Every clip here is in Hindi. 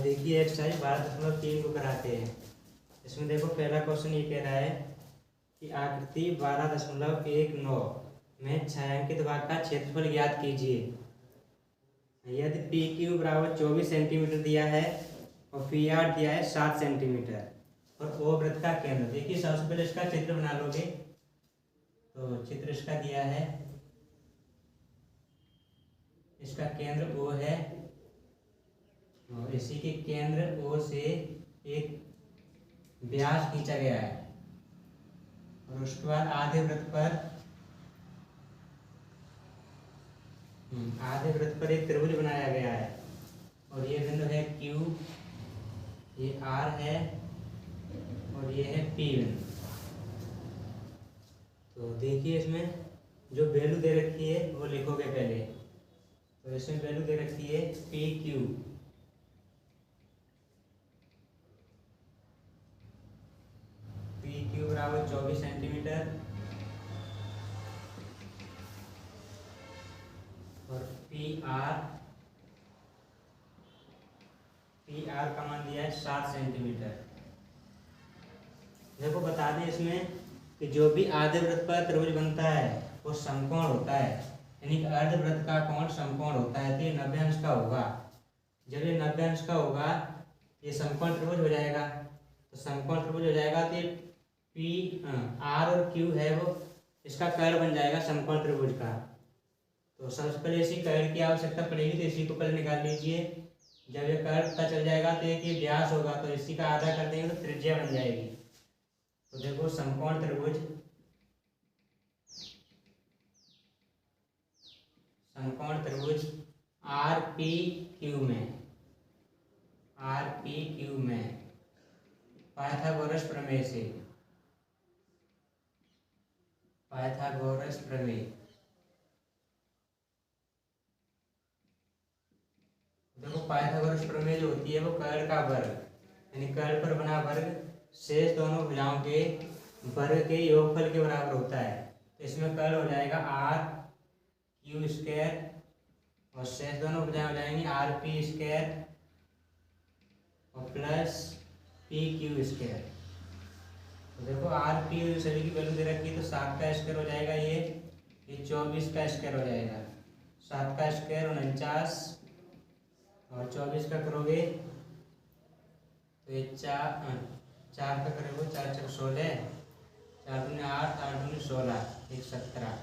आज देखिए एक्सरसाइज 12.3 को कराते हैं। इसमें देखो पहला क्वेश्चन ये कह रहा है कि आकृति 12.19 में छायांकित भाग का क्षेत्रफल ज्ञात कीजिए। यदि पी क्यू बराबर 24 सेंटीमीटर दिया है और पी आर दिया है 7 सेंटीमीटर और ओ वृत्त का केंद्र। देखिए सबसे पहले इसका चित्र बना लोगे तो चित्र इसका दिया है, इसका केंद्र ओ है और इसी के केंद्र ओ से एक व्यास खींचा गया है और उसके बाद आधे वृत्त पर एक त्रिभुज बनाया गया है और ये बिंदु है Q, ये R है और ये है P बिंदु। तो देखिए इसमें जो वैल्यू दे रखी है वो लिखोगे पहले। तो इसमें वैल्यू दे रखी है PQ, PQ बराबर 24 सेंटीमीटर और PR का मान दिया है 7 सेंटीमीटर। देखो बता दें इसमें कि जो भी आधे वृत्त पर त्रिभुज बनता है वो समकोण होता है, यानी कि अर्धवृत्त का कोण समकोण होता है। तो ये 90 अंश का होगा। जब ये 90 अंश का होगा ये समकोण त्रिभुज हो जाएगा। तो समकोण त्रिभुज हो जाएगा तो ये R और Q है वो इसका कर्ण बन जाएगा समकोण त्रिभुज का। तो सबसे पहले इसी कर्ण की आवश्यकता पड़ेगी, तो इसी को पहले निकाल लीजिए। जब ये कर्ण पता चल जाएगा तो एक ये व्यास होगा, तो इसी का आधा कर देंगे तो त्रिज्या बन जाएगी। तो देखो समकोण त्रिभुज RPQ में पाइथागोरस प्रमेय देखो पाइथागोरस प्रमेय जो होती है वो कर्ण का वर्ग यानी कर्ण पर बना वर्ग शेष दोनों भुजाओं के वर्ग के योगफल के बराबर होता है। तो इसमें कर्ण हो जाएगा RQ² और शेष दोनों भुजाएं हो जाएंगी RP² और प्लस PQ²। तो देखो RP सभी की वैल्यू दे रखी है तो 7 का स्क्वायर हो जाएगा, ये 24 का स्क्वायर हो जाएगा। 7 का स्क्वायर 49 और 24 का करोगे तो ये 4 का करोगे 4 4 16, 4 दूनी 8, 8 दूनी 16, 1 17,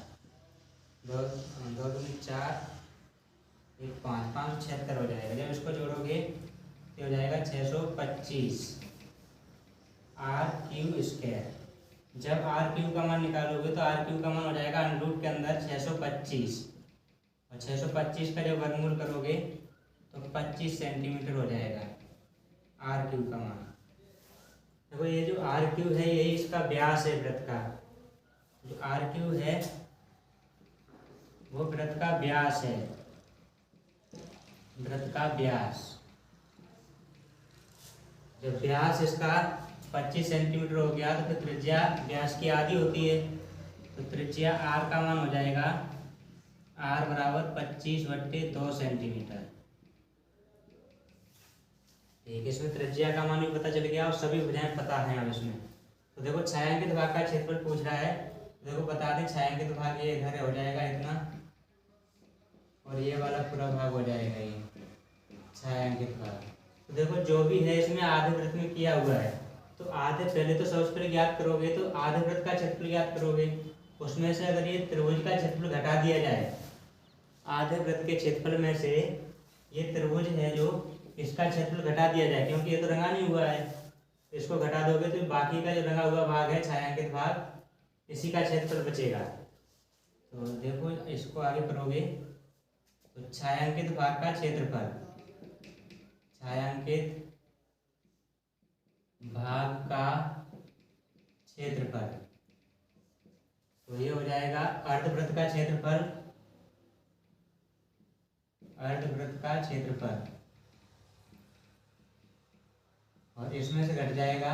2 दूनी 4, 1 5, 5 76 हो जाएगा। जब इसको जोड़ोगे तो हो जाएगा 625 RQ²। जब RQ का मान निकालोगे तो RQ का मान हो जाएगा अंडर के अंदर 625 और 625 का जब वर्गमूल करोगे तो 25 सेंटीमीटर हो जाएगा RQ का मान। देखो ये जो RQ है यही इसका व्यास है वृत्त का। जो RQ है वो वृत्त का व्यास है, वृत्त का व्यास। जब व्यास इसका 25 सेंटीमीटर हो गया तो फिर त्रिज्या व्यास की आधी होती है। तो त्रिज्या R का मान हो जाएगा R बराबर 25/2 सेंटीमीटर। ठीक, इसमें त्रिज्या का मान भी पता चल गया और सभी भुजाएं पता हैं अब इसमें। तो देखो छायांकित भाग का क्षेत्रफल पूछ रहा है। देखो बता दें छायांकित भाग ये इधर हो जाएगा इतना और ये वाला पूरा भाग हो जाएगा ये छायांकित भाग। तो देखो जो भी है इसमें आधे वृत्त में किया हुआ है तो आधे पहले तो सबसे पहले ज्ञात करोगे तो आधे वृत्त का क्षेत्रफल ज्ञात करोगे। उसमें से अगर ये त्रिभुज का क्षेत्रफल घटा दिया जाए, आधे वृत्त के क्षेत्रफल में से ये त्रिभुज है जो इसका क्षेत्रफल घटा दिया जाए, क्योंकि ये तो रंगा नहीं हुआ है। इसको घटा दोगे तो बाकी का जो रंगा हुआ भाग है छायांकित भाग, इसी का क्षेत्रफल बचेगा। तो देखो इसको आगे करोगे तो छायांकित भाग का क्षेत्रफल, छायांकित भाग का क्षेत्रफल, तो ये हो जाएगा अर्धवृत्त का क्षेत्रफल, अर्धवृत्त का क्षेत्रफल और इसमें से घट जाएगा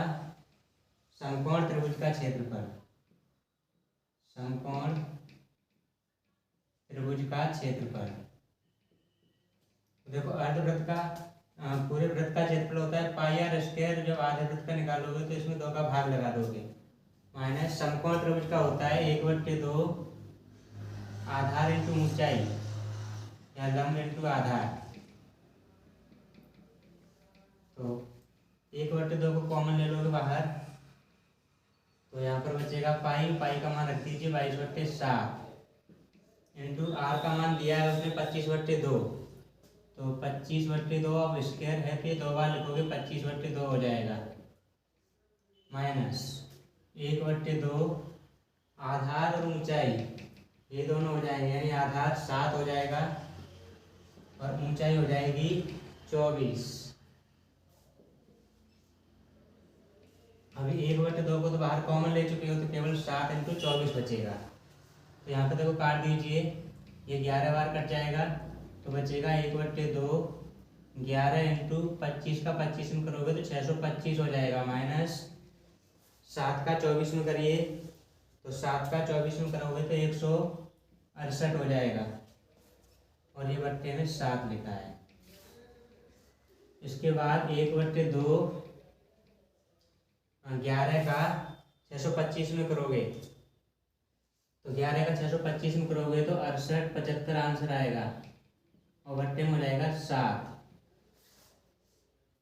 समकोण त्रिभुज का क्षेत्रफल, समकोण त्रिभुज का क्षेत्रफल। देखो अर्धवृत्त का पूरे वृत्त का क्षेत्रफल होता है पाई आर स्क्वायर। जब आधे वृत्त का निकालोगे तो इसमें 2 का भाग लगा दोगे, माइनस समकोण त्रिभुज का होता है 1/2 आधार इंटू ऊंचाई या लंब इंटू आधार। तो 1/2 को कॉमन ले लोगे बाहर, तो यहाँ पर बचेगा पाई का मान रख दीजिए 22/7 इंटू आर का मान दिया है उसने 25/2। तो 25/2 अब स्क्वायर है कि 2 बार लिखोगे 25/2 हो जाएगा, माइनस 1/2 आधार और ऊंचाई ये दोनों हो जाएंगे, यानी आधार 7 हो जाएगा और ऊंचाई हो जाएगी 24। अभी 1/2 को तो बाहर कॉमन ले चुके हो तो केवल 7 इंटू 24 बचेगा। तो यहाँ पे देखो काट दीजिए, ये 11 बार कट जाएगा तो बचेगा 1/2 11 इंटू 25 का 25 में करोगे तो 625 हो जाएगा, माइनस 7 का 24 में करिए तो 7 का 24 में करोगे तो 168 हो जाएगा और ये बट्टे में 7 लिखा है। इसके बाद 1/2 11 का 625 में करोगे तो 11 का 625 में करोगे तो 68 75 आंसर आएगा और बट्टे में हो जाएगा 7।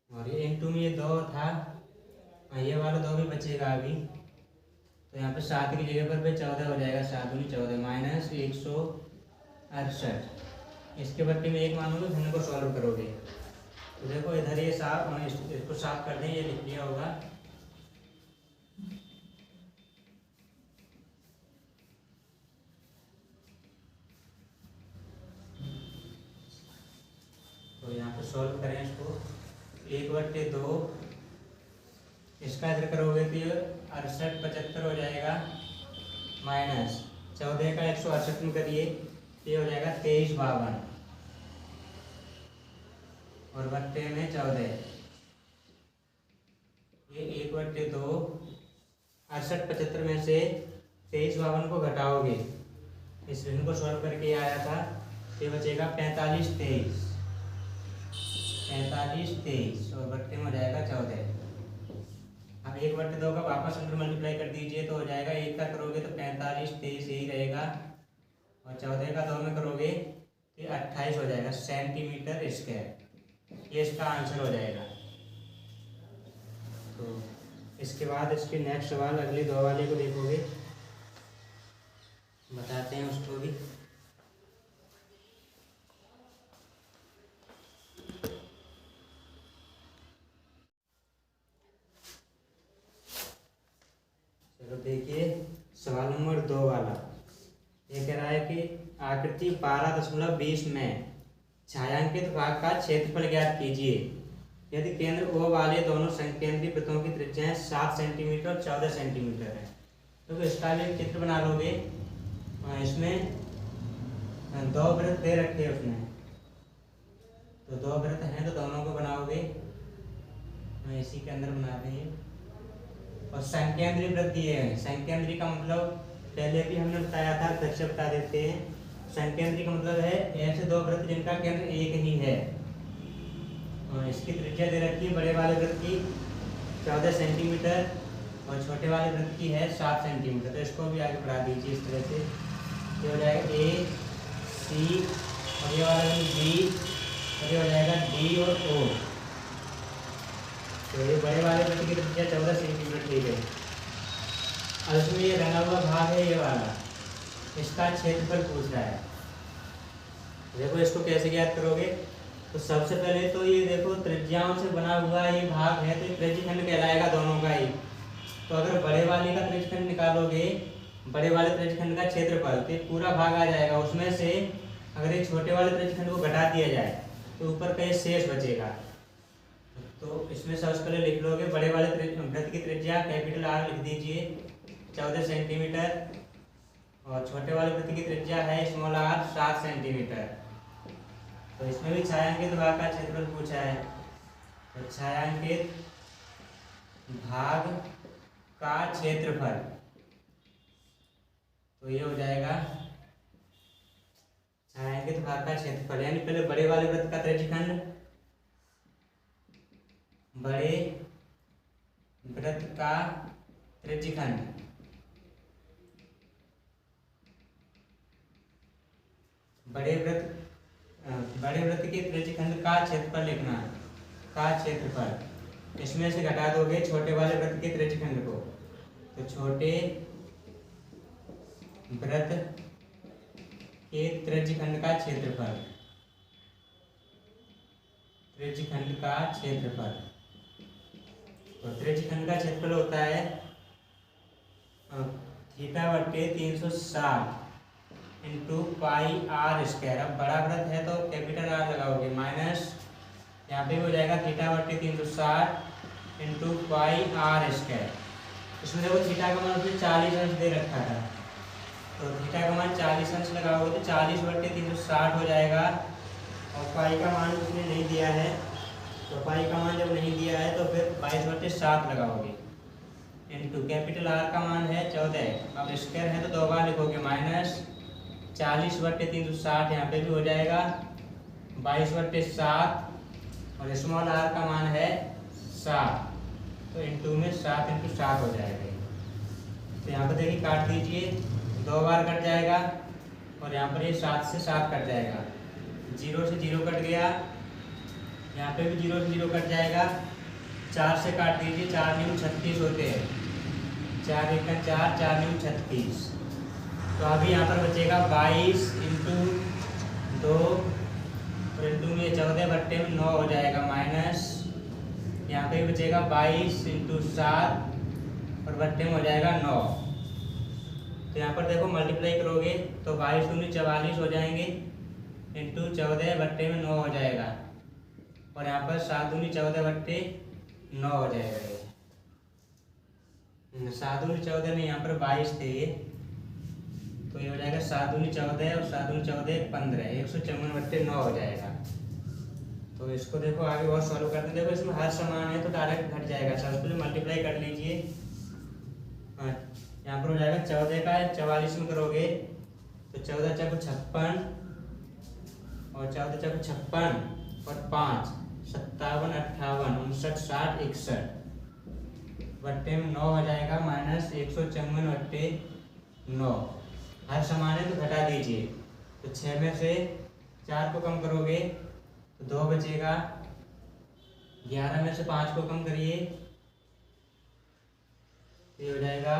और ये इंटू में ये 2 था, ये वाला 2 भी बचेगा अभी, तो यहाँ पे 7 की जगह पर 14 हो जाएगा, 7 दूनी 14 माइनस 168। इसके बट्टे में 1 मानोगे फिर इनको सॉल्व करोगे तो देखो इधर ये साफ, इसको साफ कर दें, ये लिख लिया होगा। तो यहाँ पे सॉल्व करें इसको, 1/2 इसका इधर करोगे तो ये 68 75 हो जाएगा, माइनस 14 का 168 में करिए ये हो जाएगा 23 52 और बट्टे में 14। ये 1/2 68 75 में से 23 52 को घटाओगे, इस ऋण को सॉल्व करके आया था, ये बचेगा 45 23 और बट्टे में हो जाएगा 14। अब 1/2 का वापस अंदर मल्टीप्लाई कर दीजिए तो हो जाएगा, 1 का करोगे तो 45 23 यही रहेगा और 14 का 2 में करोगे तो 28 हो जाएगा सेंटीमीटर स्क्वायर। ये इसका आंसर हो जाएगा। तो इसके बाद इसके नेक्स्ट सवाल अगले 2 वाले को देखोगे, बताते हैं उसको भी। चलो देखिए सवाल नंबर 2 वाला, ये कह रहा है कि आकृति 12.20 में छायांकित भाग का क्षेत्रफल ज्ञात कीजिए यदि केंद्र O वाले दोनों संकेंद्री वृत्तों की त्रिज्याएं 7 सेंटीमीटर और 14 सेंटीमीटर है। तो इसका भी एक चित्र बना लोगे। इसमें 2 वृत्त दे रखे हैं उसने, तो 2 वृत्त हैं तो दोनों को बनाओगे, इसी के अंदर बना देंगे। और संकेंद्री वृत्त दिए हैं, संकेंद्री का मतलब पहले भी हमने बताया था, फिर से बता देते हैं। संकेंद्री का मतलब है ऐसे 2 वृत्त जिनका केंद्र एक ही है। इसकी त्रिज्या दे रखी है बड़े वाले वृत्त की 14 सेंटीमीटर और छोटे वाले वृत्त की है 7 सेंटीमीटर। तो इसको भी आगे बढ़ा दीजिए इस तरह से, ये हो जाएगा A C और ये वाला B और ये हो जाएगा D और O। तो ये बड़े वाले वृत्त की त्रिज्या 14 सेंटीमीटर दी गई। और इसमें ये रंगा हुआ भाग है ये वाला, इसका क्षेत्रफल पूछ रहा है। देखो इसको कैसे ज्ञात करोगे, तो सबसे पहले तो ये देखो त्रिज्याओं से बना हुआ ये भाग है तो ये त्रिज्यखंड कहलाएगा दोनों का ही। तो अगर बड़े वाले का त्रिज्यखंड निकालोगे, बड़े वाले त्रिज्यखंड का क्षेत्रफल, तो ये पूरा भाग आ जाएगा। उसमें से अगर ये छोटे वाले त्रिज्यखंड को घटा दिया जाए तो ऊपर का ये शेष बचेगा। तो इसमें सबसे पहले लिख लोगे बड़े वाले वृत्त की त्रिज्या कैपिटल R लिख दीजिए 14 सेंटीमीटर और छोटे वाले वृत्त की त्रिज्या है स्मॉल r 7 सेंटीमीटर। तो इसमें भी छायांकित भाग का क्षेत्रफल पूछा है, तो छायांकित भाग का क्षेत्रफल, तो ये हो जाएगा छायांकित भाग का क्षेत्रफल, यानी पहले बड़े वाले वृत्त का त्रिज्यखंड बड़े वृत्त का त्रिज्यखंड, बड़े वृत्त के त्रिज्यखंड का क्षेत्रफल लिखना है, का क्षेत्रफल। इसमें से घटा दोगे छोटे वाले वृत्त के त्रिज्यखंड को, तो छोटे वृत्त के त्रिज्यखंड का क्षेत्रफल, त्रिज्यखंड का क्षेत्रफल। तो त्रिज्यखंड का क्षेत्रफल होता है थीटा बटे 360 इंटू पाई आर स्क्वायर। अब बड़ा वृत्त है तो कैपिटल आर लगाओगे, माइनस यहाँ पे हो जाएगा थीटा बटे 360 इंटू पाई आर स्क्वायर। इसमें देखो थीटा का मान उसने 40 अंश दे रखा था, तो थीटा का मान 40 अंश लगाओगे तो 40 बटे 360 हो जाएगा। और पाई का मान उसने नहीं दिया है, तो पाई का मान जब नहीं दिया है तो फिर 22 बटे 7 लगाओगे इंटू कैपिटल आर का मान है 14। अब स्क्वायर है तो दो बार लिखोगे, माइनस 40 बटे 360 यहाँ पे भी हो जाएगा 22 बटे 7 और स्मॉल आर का मान है 7, तो इंटू में 7 इंटू 7 हो जाएगा। तो यहाँ पर देखिए काट दीजिए, दो बार कट जाएगा और यहाँ पर ये 7 से 7 कट जाएगा, 0 से 0 कट गया, यहाँ पे भी 0 से 0 कट जाएगा, 4 से काट दीजिए, 4 न्यू 36 होते हैं, 4 एक 4, 4 न्यू 36। तो अभी यहाँ पर बचेगा 22 इंटू 2 और इंटू में 14 बट्टे में 9 हो जाएगा, माइनस यहाँ पे बचेगा 22 इंटू 7 और बट्टे में हो जाएगा 9। तो यहाँ पर देखो मल्टीप्लाई करोगे तो 22 दूनी 44 हो जाएंगे इंटू 14 बट्टे में 9 हो जाएगा, और यहाँ पर 7 दूनी 14 बट्टे 9 हो जाएगा। ये 7 दूनी 14 नहीं, यहाँ पर 22 थे ये, तो ये हो जाएगा 7 दूनी 14 और 7 दूनी 14 15, 154 बट्टे 9 हो जाएगा। तो इसको देखो आगे बहुत सॉल्व करते हैं। देखो इसमें हर समान है तो डायरेक्ट घट जाएगा, सबसे पहले मल्टीप्लाई कर लीजिए। यहाँ पर हो जाएगा 14 का 44 में करोगे तो 14 चौको 56 और 14 चौको 56 और 5 57 58 59 60 61 बट्टे में 9 हो जाएगा, माइनस 154 बट्टे 9। हर समान है तो घटा दीजिए, तो 6 में से 4 को कम करोगे तो 2 बचेगा, 11 में से 5 को कम करिए तो ये हो जाएगा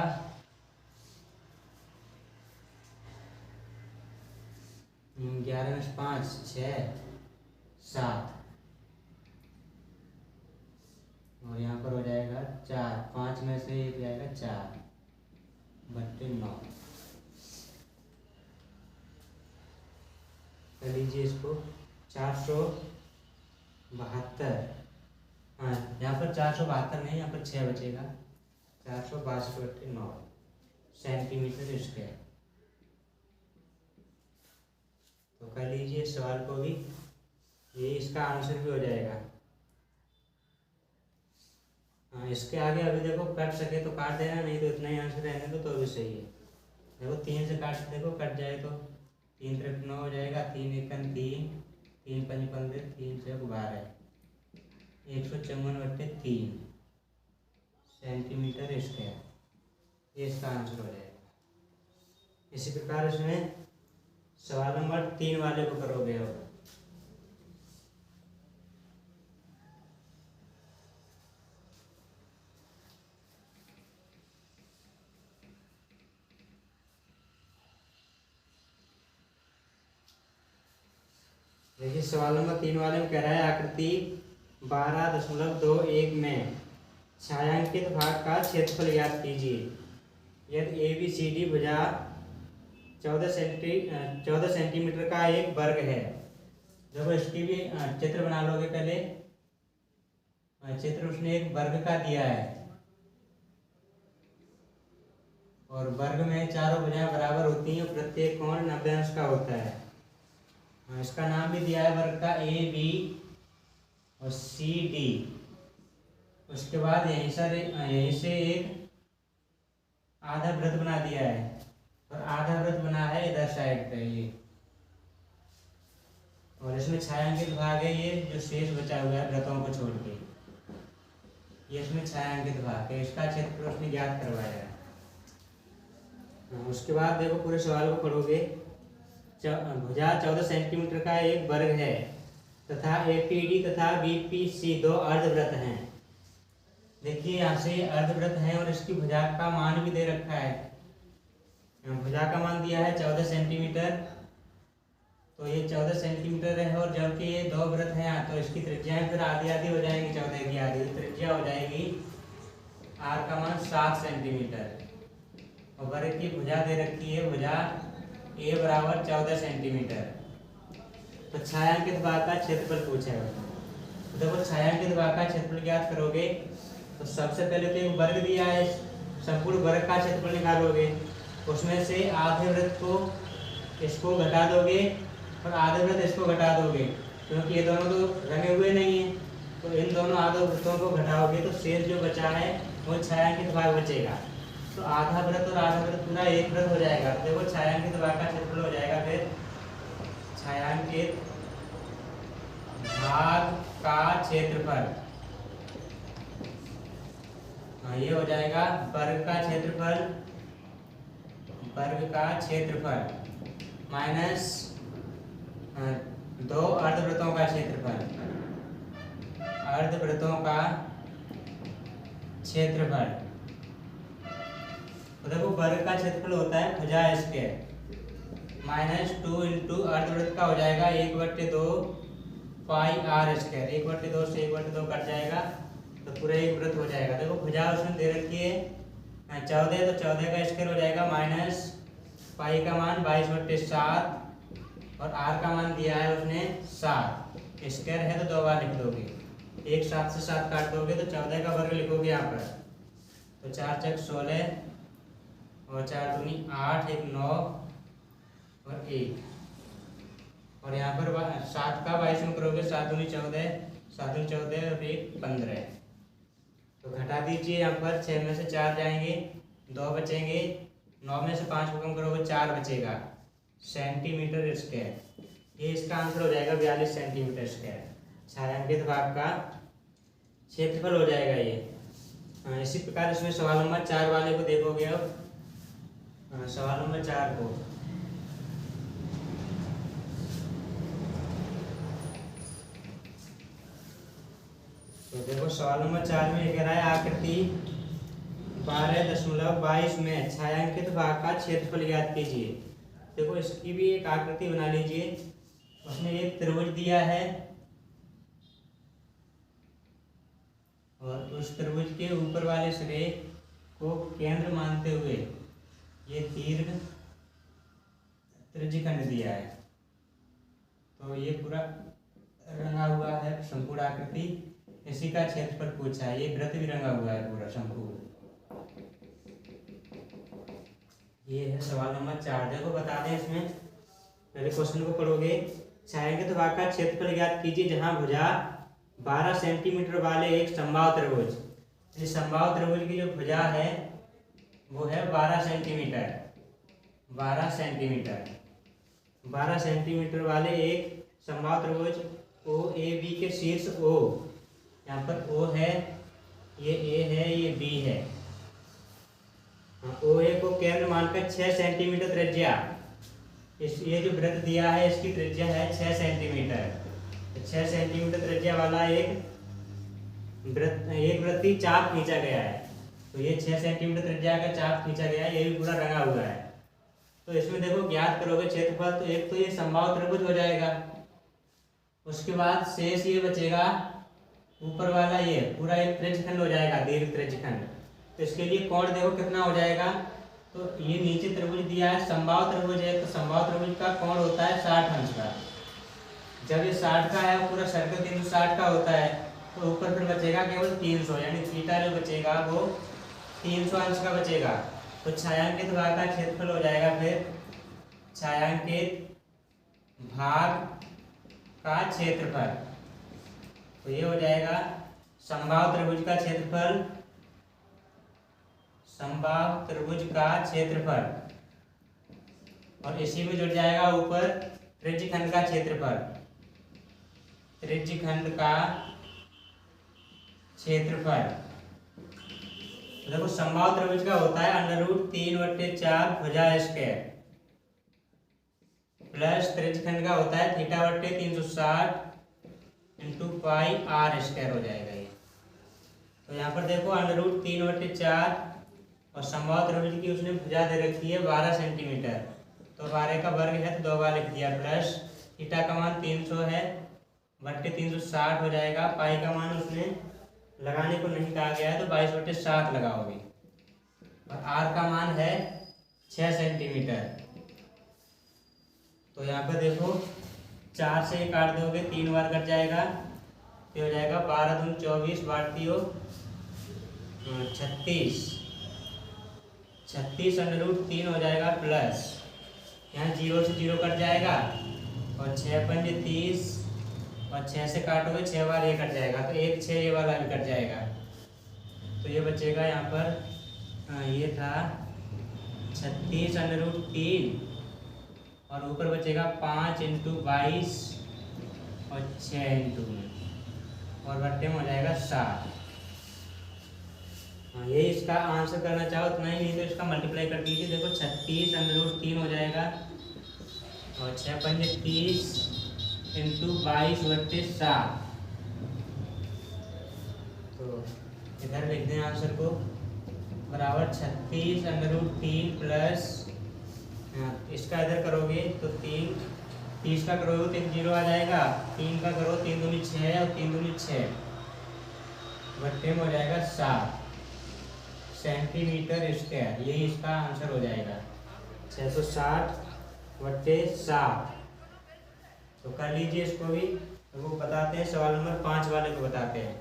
11 में से 5 6 7 और यहाँ पर हो जाएगा 4, 5 में से 1 जाएगा 4 बट्टे 9। कर लीजिए इसको 472, हाँ यहाँ पर 472 नहीं, यहाँ पर 6 बचेगा, 462 बट्टे 9 सेंटीमीटर स्क्वायर। तो कर लीजिए सवाल को भी, ये इसका आंसर भी हो जाएगा। हाँ इसके आगे अभी देखो कट सके तो काट देना, नहीं तो इतना ही आंसर रहने दो तो भी सही है। देखो 3 से काट देखो, कट जाए तो 3 त्रिक 9 हो जाएगा, 3 एकन 3, 3 पंच 15, 3 चौक 12, 154 बट्टे 3 सेंटीमीटर स्क्वायर, ये इसका आंसर हो जाएगा। इसी प्रकार इसमें सवाल नंबर 3 वाले को करोगे। अब देखिए सवाल नंबर 3 वाले में कह रहा है आकृति 12.21 में छायांकित भाग का क्षेत्रफल ज्ञात कीजिए। यदि ABCD भुजा 14 सेंटीमीटर का एक वर्ग है। देखो इसकी भी चित्र बना लोगे पहले। चित्र उसने एक वर्ग का दिया है और वर्ग में चारों भुजाएं बराबर होती हैं, प्रत्येक कोण 90 अंश का होता है। इसका नाम भी दिया है वर्ग का AB और CD। उसके बाद यहीं से एक आधा वृत्त बना दिया है और आधा वृत्त बना है इधर साइड पे ये, और इसमें छायांकित भाग है ये जो शेष बचा हुआ है वृत्तों को छोड़ के। ये इसमें छायांकित भाग है, इसका क्षेत्रफल उसने ज्ञात करवाया है। उसके बाद देखो पूरे सवाल को पढ़ोगे। भुजा 14 सेंटीमीटर का एक वर्ग है तथा एपीडी तथा बीपीसी दो अर्धवृत्त हैं। देखिए यहाँ से अर्धवृत्त है और इसकी भुजा का मान भी दे रखा है। भुजा का मान दिया है 14 सेंटीमीटर, तो ये 14 सेंटीमीटर है और जबकि ये दो वृत्त है यहाँ, तो इसकी त्रिज्याएं फिर आधी आधी हो जाएंगी, 14 की आधी त्रिज्या हो जाएगी आर का मान 7 सेंटीमीटर और वर्ग की भुजा दे रखी है, भुजा ए बराबर 14 सेंटीमीटर। तो छायांकित भाग का क्षेत्रफल पूछा है। तो देखो छायांकित भाग का क्षेत्रफल ज्ञात करोगे तो सबसे पहले तो एक वर्ग दिया है, संपूर्ण वर्ग का क्षेत्रफल निकालोगे, उसमें से आधे वृत्त को इसको घटा दोगे और आधे वृत्त इसको घटा दोगे, क्योंकि ये दोनों तो रंगे हुए नहीं है, तो इन दोनों आधे वृत्तों को घटाओगे तो शेष जो बचा है वो छायांकित भाग बचेगा। तो आधा वृत्त और आधा वृत्त पूरा एक वृत्त हो जाएगा। तो देखो छायांकित भाग का क्षेत्रफल हो जाएगा फिर छायांकित भाग का क्षेत्रफल, ये हो जाएगा वर्ग का क्षेत्रफल, वर्ग का क्षेत्रफल माइनस दो अर्धवृत्तों का क्षेत्रफल, अर्धवृत्तों का क्षेत्रफल। तो देखो वर्ग का क्षेत्रफल होता है भुजा स्क्वायर माइनस 2 इंटू अर्धवृत्त का हो जाएगा 1/2 पाई आर स्क्वायर, 1/2 से 1/2 कट जाएगा तो पूरा एक वृत्त हो जाएगा। देखो भुजा उसमें दे रखी है 14, तो 14 का स्क्वायर हो जाएगा माइनस पाई का मान 22/7 और आर का मान दिया है उसने 7, स्क्वायर है तो 2 बार लिख दोगे, एक 7 से 7 काट दोगे तो 14 का वर्ग लिखोगे यहाँ पर, तो 4 चक 16 और 4 दूनी 8, 1 9 और 1, और यहाँ पर 7 का 22 में करोगे 7 दूनी 14, 7 दूनी 14 और 1 15, तो घटा दीजिए। यहाँ पर 6 में से 4 जाएंगे, 2 बचेंगे, 9 में से 5 को कम करोगे 4 बचेगा सेंटीमीटर स्क्वायर। ये इसका आंसर हो जाएगा 42 सेंटीमीटर स्क्वायर। छायांकित भाग का क्षेत्रफल हो जाएगा ये। इसी प्रकार इसमें सवाल नंबर 4 वाले को देखोगे। अब सवाल नंबर 4 को तो देखो सवाल नंबर 4 में कह रहा है आकृति 12.22 में छायांकित भाग का क्षेत्रफल ज्ञात कीजिए। देखो इसकी भी एक आकृति बना लीजिए। उसमें एक त्रिभुज दिया है और उस त्रिभुज के ऊपर वाले सिरे को केंद्र मानते हुए ये दीर्घ त्रिज्यखंड दिया है। तो ये पूरा रंगा हुआ है संपूर्ण आकृति, इसी का क्षेत्रफल पूछा है। ये वृत्त भी रंगा हुआ है पूरा संपूर्ण। ये है सवाल नंबर 4। देखो बता दें इसमें पहले क्वेश्चन को पढ़ोगे। छायांकित भाग का क्षेत्रफल ज्ञात कीजिए जहां भुजा 12 सेंटीमीटर वाले एक समबाहु त्रिभुज, इस समबाहु त्रिभुज की जो भुजा है वो है 12 सेंटीमीटर, 12 सेंटीमीटर, 12 सेंटीमीटर वाले एक समबाहु त्रिभुज ओ ए बी के शीर्ष ओ, यहाँ पर ओ है, ये ए है, ये बी है। ओ ए को केंद्र मानकर 6 सेंटीमीटर त्रिज्या, इस ये जो वृत्त दिया है इसकी त्रिज्या है 6 सेंटीमीटर। 6 सेंटीमीटर त्रिज्या वाला एक वृत्तीय चाप खींचा गया है। तो ये 6 सेंटीमीटर त्रिज्या का चाप खींचा गया है, ये भी पूरा रंगा हुआ है। तो इसमें देखो ज्ञात करोगे क्षेत्रफल, तो एक तो ये समबाहु त्रिभुज हो जाएगा, उसके बाद शेष ये बचेगा ऊपर वाला, ये पूरा एक त्रिज्यखंड हो जाएगा, दीर्घ त्रिज्यखंड। तो इसके लिए कोण देखो कितना हो जाएगा। तो ये नीचे त्रिभुज दिया है समबाहु त्रिभुज है, तो समबाहु त्रिभुज का कोण होता है 60 अंश का। जब ये 60 का है, पूरा सर्कल केंद्र 60 का होता है, तो ऊपर फिर बचेगा केवल 300, यानी थीटा जो बचेगा वो 300 अंश का बचेगा। तो छायांकित भाग का क्षेत्रफल हो जाएगा फिर छायांकित भाग का क्षेत्रफल, तो ये हो जाएगा समबाहु त्रिभुज का क्षेत्रफल, समबाहु त्रिभुज का क्षेत्रफल, और इसी में जुड़ जाएगा ऊपर त्रिज्यखंड का क्षेत्रफल, त्रिज्यखंड का क्षेत्रफल। तो देखो समबाहु त्रिभुज का होता है √3/4 भुजा स्क्वायर प्लस त्रिज्यखंड का होता है θ/360 इंटू पाई r स्क्वायर हो जाएगा ये। तो यहाँ पर देखो √3/4 और समबाहु त्रिभुज की उसने भुजा दे रखी है 12 सेंटीमीटर, तो 12 का वर्ग है तो 2 बार लिख दिया, प्लस थीटा का मान 300 है बट्टे 360 हो जाएगा। पाई का मान उसने लगाने को नहीं कहा गया है तो 22/7 लगाओगे, और आर का मान है 6 सेंटीमीटर। तो यहाँ पर देखो 4 से काट दोगे 3 बार कट जाएगा, तो हो जाएगा 12 दूनी 24 बाढ़ती हो 36 √3 हो जाएगा, प्लस यहाँ 0 से 0 कट जाएगा और 6 पंजे 30 और 6 से काटोगे 6 बार ये कट जाएगा, तो 1 6 ये वाला भी कट जाएगा, तो ये बचेगा यहाँ पर ये था 36 √3 और ऊपर बचेगा 5 × 22 और 6 × और बट्टे में हो जाएगा 7। हाँ, ये इसका आंसर करना चाहो तो नहीं तो इसका मल्टीप्लाई कर दीजिए। देखो 36 √3 हो जाएगा और 6 पंजे 30 × 22/7। तो इधर लिख दें आंसर को बराबर 36 √3 प्लस इसका इधर करोगे तो 30 का करोगे तो 1 0 आ जाएगा, 3 का करो 3 दूनी 6 और 3 दूनी 6 बट्टे में हो जाएगा 7 सेंटीमीटर स्क्वायर। यही इसका आंसर हो जाएगा 660/7। तो कर लीजिए इसको भी। तो वो बताते हैं सवाल नंबर 5 वाले को बताते हैं।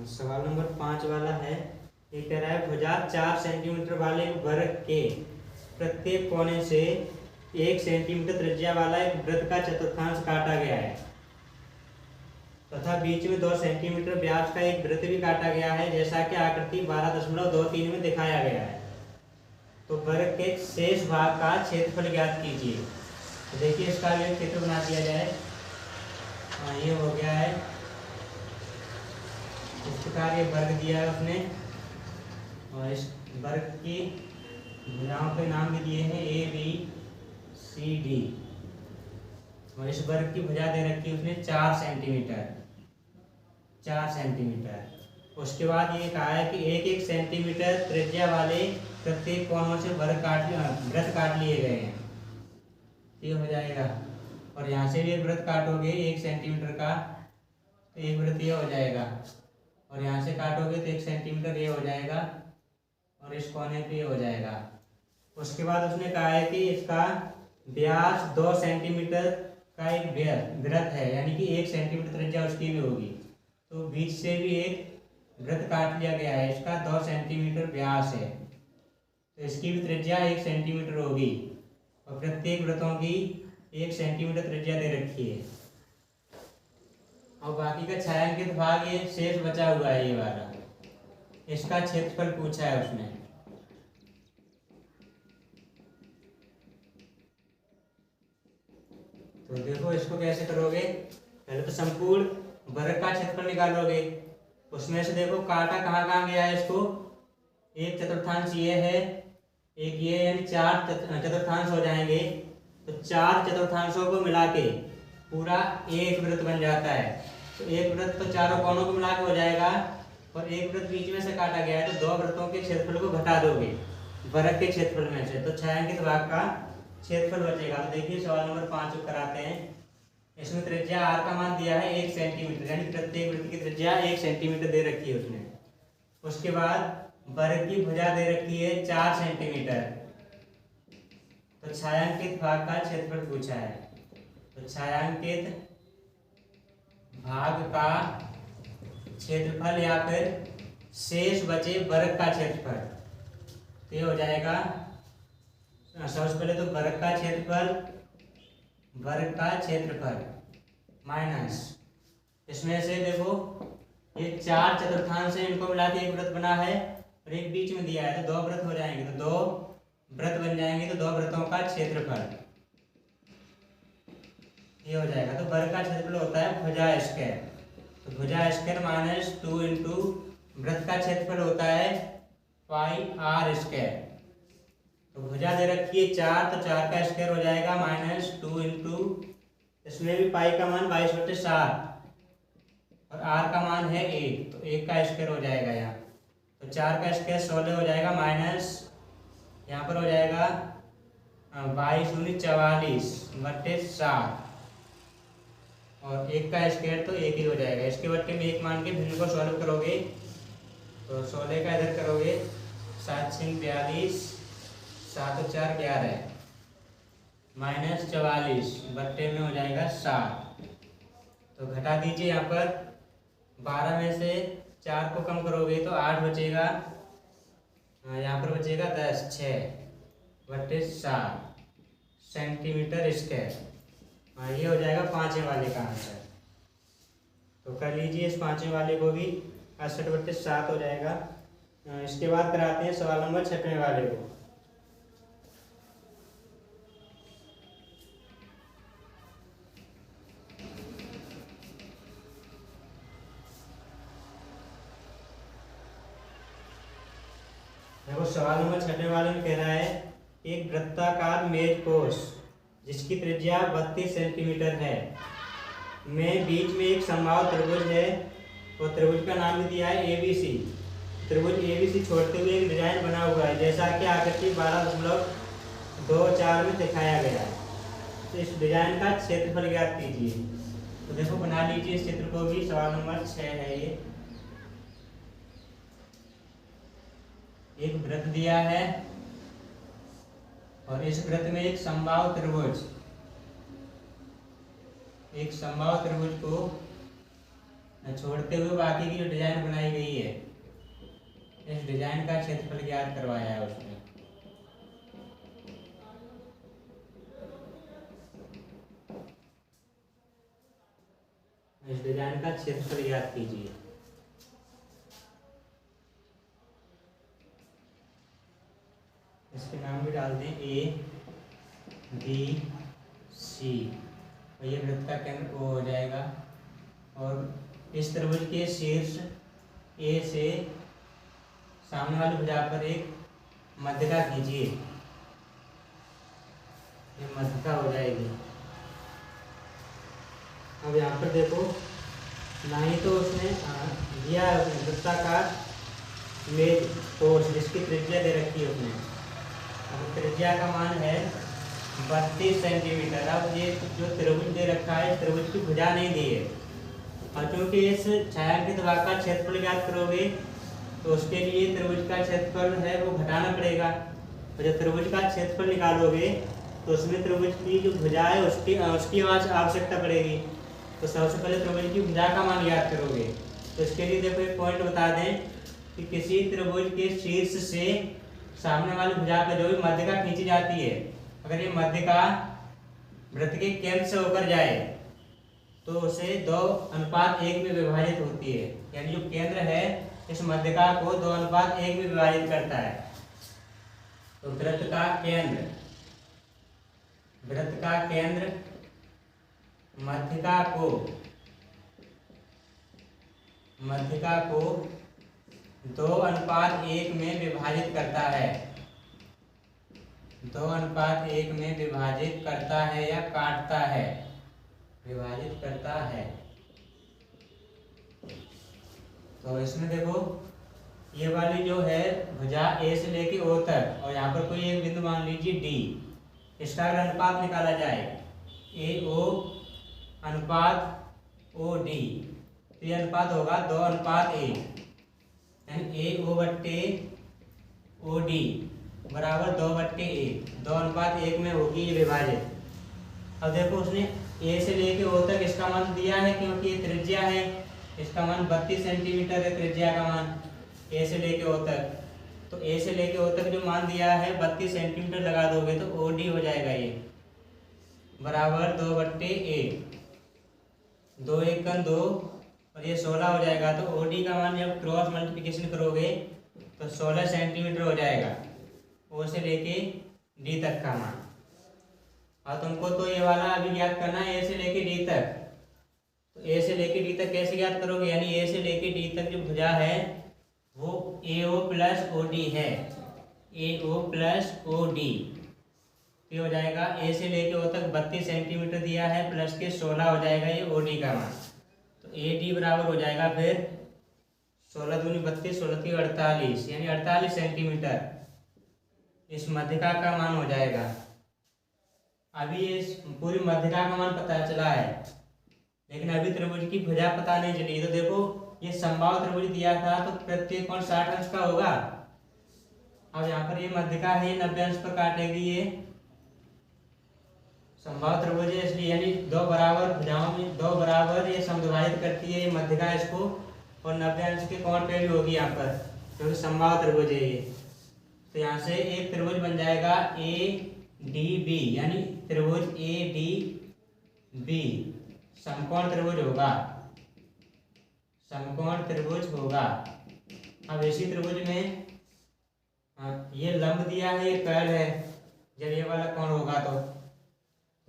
सवाल नंबर 5 वाला है, ये कह रहा है भुजा 4 सेंटीमीटर वाले वर्ग के प्रत्येक कोने से 1 सेंटीमीटर त्रिज्या वाला एक वृत्त का चतुर्थांश काटा गया है तथा बीच में 2 सेंटीमीटर व्यास का एक वृत्त भी काटा गया है, जैसा कि आकृति 12.23 में दिखाया गया है। तो वर्ग के शेष भाग का क्षेत्रफल ज्ञात कीजिए। तो देखिए इसका भी चित्र बना दिया जाए। ये हो गया है, इस प्रकार ये वर्ग दिया है उसने और इस वर्ग की भुजाओं के नाम भी दिए हैं ABCD और इस वर्ग की भुजा दे रखी है उसने 4 सेंटीमीटर। उसके बाद ये कहा है कि 1-1 सेंटीमीटर त्रिज्या वाले प्रत्येक कोनों से वृत्त काट लिए गए हैं। ये हो जाएगा और यहाँ से भी एक वृत्त काटोगे 1 सेंटीमीटर का तो एक वृत्त ये हो जाएगा और यहाँ से काटोगे तो 1 सेंटीमीटर ये हो जाएगा और इस कोने पे ये हो जाएगा। उसके बाद उसने कहा है कि इसका व्यास 2 सेंटीमीटर का एक वृत्त है, यानी कि 1 सेंटीमीटर त्रिज्या उसकी भी होगी, तो बीच से भी एक वृत्त काट लिया गया है। इसका 2 सेंटीमीटर व्यास है तो इसकी भी त्रिज्या 1 सेंटीमीटर होगी और प्रत्येक वृत्तों की 1 सेंटीमीटर त्रिज्या दे रखी है और बाकी का छायांकित भाग ये शेष बचा हुआ है ये वाला, इसका क्षेत्रफल पूछा है उसने। तो देखो इसको कैसे करोगे, पहले तो संपूर्ण वर्ग का क्षेत्रफल निकालोगे। उसमें से देखो काटा कहाँ कहाँ गया है इसको, 1 चतुर्थांश ये है, एक ये, यानी 4 चतुर्थांश हो जाएंगे। तो 4 चतुर्थांशों को मिला के पूरा एक वृत्त बन जाता है। तो एक वृत्त तो चारों कोनों को मिला के हो जाएगा और एक वृत्त बीच में से काटा गया है, तो 2 वृत्तों के क्षेत्रफल को घटा दोगे वर्ग के क्षेत्रफल में से, तो छायांकित भाग का क्षेत्रफल बचेगा। तो देखिए सवाल नंबर 5 को कराते हैं। इसमें त्रिज्या r का मान दिया है 1 सेंटीमीटर, यानी प्रत्येक वृत्त की त्रिज्या 1 सेंटीमीटर दे रखी है उसने। उसके बाद वर्ग की भुजा दे रखी है 4 सेंटीमीटर। तो छायांकित भाग का क्षेत्रफल पूछा है, तो छायांकित भाग का क्षेत्रफल या फिर शेष बचे वर्ग का क्षेत्रफल, तो ये हो जाएगा सबसे पहले तो वर्ग का क्षेत्रफल माइनस, इसमें से देखो ये 4 चतुर्थांश है, इनको मिला के एक वृत्त बना है और एक बीच में दिया है, तो 2 वृत्त हो जाएंगे, तो 2 वृत्त बन जाएंगे, तो 2 वृत्तों का क्षेत्रफल ये हो जाएगा। तो वर्ग का क्षेत्रफल होता है भुजा स्क्वायर, तो भुजा स्क्वायर माइनस 2 इंटू वृत्त का क्षेत्रफल होता है पाई आर स्क्वायर। तो भुजा दे रखी है 4, तो 4 का स्क्वायर हो जाएगा माइनस 2 इंटू, इसमें भी पाई का मान 22/7 और आर का मान है 1, तो 1 का स्क्वायर हो जाएगा यहाँ, तो 4 का स्क्वायर 16 हो जाएगा, माइनस यहाँ पर हो जाएगा 22 दूनी 44/7 और 1 का स्क्वायर तो 1 ही हो जाएगा। इसके बट्टे में 1 मान के भिन्न को सॉल्व करोगे तो 16 का इधर करोगे 7 6 42, 7 और 4 11 माइनस 44 बट्टे में हो जाएगा 7। तो घटा दीजिए, यहाँ पर 12 में से 4 को कम करोगे तो 8 बचेगा, यहाँ पर बचेगा 10, 6/7 सेंटीमीटर स्क्वायर। ये हो जाएगा 5वें वाले का आंसर। तो कर लीजिए इस 5वें वाले को भी 68/7 हो जाएगा। इसके बाद कराते हैं सवाल नंबर 6वें वाले को। देखो सवाल नंबर 6वें वाले में कह रहा है एक वृत्ताकार मेज कोष जिसकी त्रिज्या 32 सेंटीमीटर है, में बीच में एक समबाहु त्रिभुज है और त्रिभुज का नाम भी दिया है ABC। त्रिभुज ABC छोड़ते हुए एक डिजाइन बना हुआ है जैसा कि आकृति 12.24 में दिखाया गया है। तो इस डिजाइन का क्षेत्रफल ज्ञात कीजिए। तो देखो बना लीजिए इस चित्र को भी, सवाल नंबर 6 है ये। एक वृत्त दिया है और इस वृत्त में एक समबाहु त्रिभुज को छोड़ते हुए बाकी की जो डिजाइन बनाई गई है, इस डिजाइन का क्षेत्रफल ज्ञात करवाया है उसने। इस डिजाइन का क्षेत्रफल ज्ञात कीजिए। इसके नाम भी डाल दें ABC और ये वृत्त का केंद्र O हो जाएगा। और इस त्रिभुज के शीर्ष A से सामने वाली भुजा पर एक मध्यिका खींचिए, ये मध्यिका हो जाएगी। अब यहाँ पर देखो, ना ही तो उसने दिया वृत्ताकार मेज कोष जिसकी त्रिज्या दे रखी है उसने, अब त्रिज्या का मान है 32 सेंटीमीटर। अब ये जो त्रिभुज दे रखा है, त्रिभुज की भुजा नहीं दी है, और क्योंकि इस छायांकित भाग का क्षेत्रफल ज्ञात करोगे तो उसके लिए त्रिभुज का क्षेत्रफल है वो घटाना पड़ेगा। और जब त्रिभुज का क्षेत्रफल निकालोगे तो उसमें त्रिभुज की जो भुजा है उसकी आवश्यकता पड़ेगी। तो सबसे पहले त्रिभुज की भुजा का मान ज्ञात करोगे। तो इसके लिए देखो एक पॉइंट बता दें कि किसी त्रिभुज के शीर्ष से सामने वाली भुजा पर जो भी मध्यिका खींची जाती है, अगर ये मध्यिका वृत्त के केंद्र से होकर जाए तो उसे 2:1 में विभाजित होती है, यानी जो केंद्र है इस मध्यिका को 2:1 में विभाजित करता है। तो वृत्त का केंद्र मध्यिका को 2:1 में विभाजित करता है, 2:1 में विभाजित करता है या काटता है, विभाजित करता है। तो इसमें देखो ये वाली जो है भुजा A से लेके O तक, और यहाँ पर कोई एक बिंदु मान लीजिए D, इसका अगर अनुपात निकाला जाए AO अनुपात OD, तो ये अनुपात होगा 2:1, यानी AO/OD बराबर 2/1, 2:1 में होगी ये विभाजित। अब देखो उसने A से लेके O तक इसका मान दिया है, क्योंकि ये त्रिज्या है, इसका मान 32 सेंटीमीटर है त्रिज्या का मान A से लेके O तक। तो A से लेके O तक जो मान दिया है 32 सेंटीमीटर लगा दोगे तो OD हो जाएगा, ये बराबर 2/1, 2 × 2 और ये 16 हो जाएगा। तो OD का मान जब क्रॉस मल्टीप्लिकेशन करोगे तो 16 सेंटीमीटर हो जाएगा, O से लेके D तक का मान। और तुमको तो ये वाला अभी ज्ञात करना है A से लेके D तक। तो A से लेके D तक कैसे ज्ञात करोगे, यानी A से लेके D तक जो भुजा है वो AO प्लस OD है, AO प्लस OD। ये हो जाएगा A से लेके O तक 32 सेंटीमीटर दिया है, प्लस के 16 हो जाएगा ये OD का मान। तो AD बराबर हो जाएगा फिर 16 दूनी 32, 16 की 48, यानी 48 सेंटीमीटर इस मध्यिका का मान हो जाएगा। अभी ये पूरी मध्यिका का मान पता चला है, लेकिन अभी त्रिभुज की भुजा पता नहीं चली। तो देखो ये समबाहु त्रिभुज दिया था तो प्रत्येक कोण 60 अंश का होगा। अब यहाँ पर ये मध्यिका है, ये 90 अंश पर काटेगी। ये समबाहु त्रिभुज है इसलिए, यानी दो बराबर भुजाओं में दो बराबर ये समद्विभाजित करती है ये मध्यिका इसको, और 90 अंश के कोण पे भी होगी यहाँ पर, क्योंकि समबाहु त्रिभुज है ये। तो यहाँ से एक त्रिभुज बन जाएगा ADB, यानी त्रिभुज ADB समकोण त्रिभुज होगा, समकोण त्रिभुज होगा। अब इसी त्रिभुज में ये लंब दिया है, ये कर्ण है, जब ये वाला कोण होगा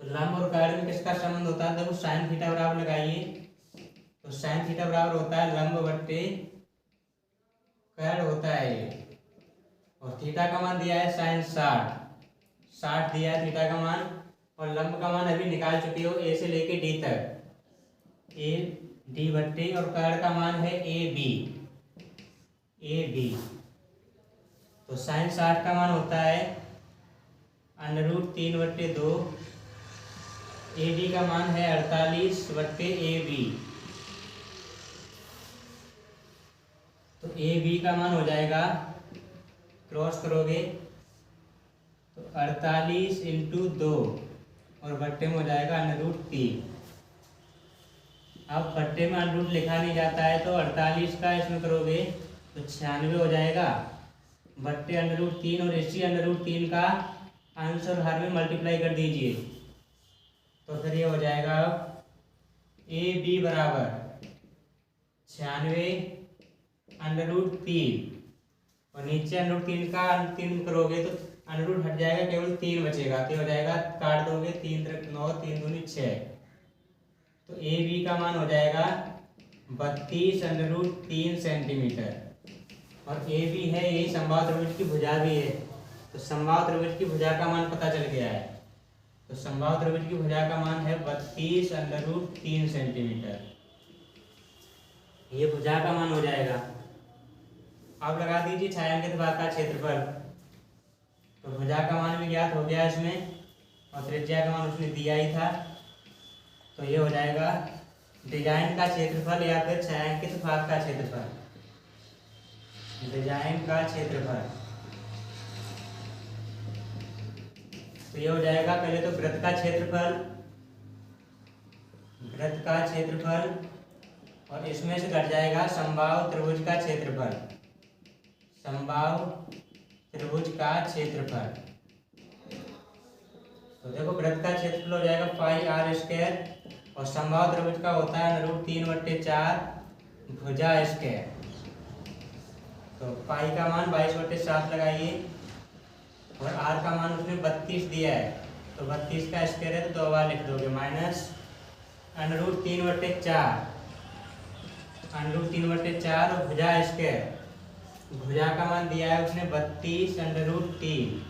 तो लंब और कर्ण में किसका संबंध होता है, देखो साइन थीटा बराबर लगाइए। तो साइन थीटा बराबर होता है लंब बट्टे कर्ण होता है ये, और थीटा का मान दिया है साइन 60 दिया है थीटा का मान, और लंब का मान अभी निकाल चुके हो A से लेके D तक, AD बट्टे, और कर्ण का मान है AB। तो साइन 60 का मान होता है √3/2, AD का मान है 48/AB। तो AB का मान हो जाएगा, क्रॉस करोगे तो 48 × 2 और बट्टे में हो जाएगा √3। अब बट्टे में √ लिखा नहीं जाता है, तो 48 का इसमें करोगे तो 96 हो जाएगा, बट्टे √3, और इसी √3 का अंश और हर में मल्टीप्लाई कर दीजिए। तो फिर ये हो जाएगा AB बराबर 96 √3, और नीचे √3 का 3 करोगे तो √ हट जाएगा, केवल 3 बचेगा। तो हो जाएगा, काट दोगे 3 × 9, 3 दूनी 6। तो AB का मान हो जाएगा 32 √3 सेंटीमीटर, और AB है यही समबाहु त्रिभुज की भुजा भी है। तो समबाहु त्रिभुज की भुजा का मान पता चल गया है। तो समबाहु त्रिभुज की भुजा का मान है 32 √3 सेंटीमीटर, ये भुजा का मान हो जाएगा। अब लगा दीजिए छायांकित भाग का क्षेत्रफल। तो भुजा का मान भी ज्ञात हो गया इसमें, और त्रिज्या का मान उसने दिया ही था। तो ये हो जाएगा डिजाइन का क्षेत्रफल या फिर छायांकित भाग का क्षेत्रफल। डिजाइन का क्षेत्रफल तो ये हो जाएगा, पहले तो वृत्त का क्षेत्रफल, और इसमें से घट जाएगा समबाहु त्रिभुज का क्षेत्रफल, समबाहु त्रिभुज का क्षेत्रफल। तो देखो वृत्त का क्षेत्रफल हो जाएगा πr², और समबाहु त्रिभुज का होता है √3/4 भुजा स्क्वायर। तो पाई का मान 22/7 लगाइए, और r का मान उसने 32 दिया है, तो 32 का स्क्वायर है तो 2 बार लिख दोगे, माइनस √3/4 और भुजा स्क्वायर। भुजा का मान दिया है उसने 32 √3,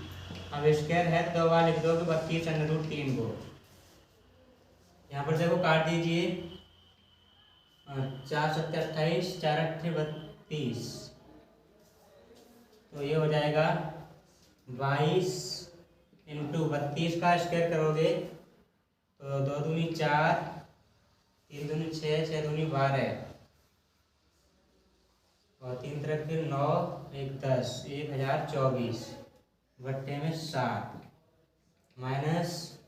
अब स्क्वायर है तो 2 बार लिख दोगे 32 √3 को। यहाँ पर देखो काट दीजिए, 4 × 7 = 28, 4 × 8 = 32। तो ये हो जाएगा 22 × 32 का स्क्वायर करोगे तो 2 दूनी 4, 3 दूनी 6, 6 दूनी 12, और 3 तरफ फिर 9, 1 10, 1024 बट्टे में 7, माइनस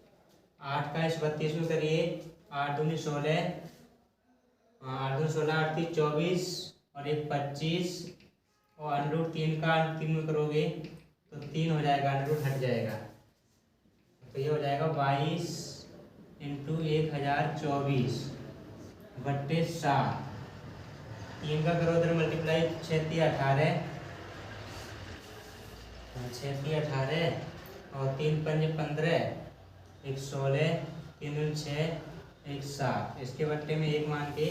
8 का इस 32 में करिए, 8 दूनी 16, 8 दूनी 16, 8 3 24, और 1 25, और √3 का 3 में करोगे तो 3 हो जाएगा, √ हट जाएगा। तो ये हो जाएगा 22 × 1024 बट्टे 7, 3 का करो उधर मल्टीप्लाई, 6 3 18, 6 3 18 और 3 5 15, 1 16, 3 दूनी 6, 1 7। इसके बट्टे में 1 मान के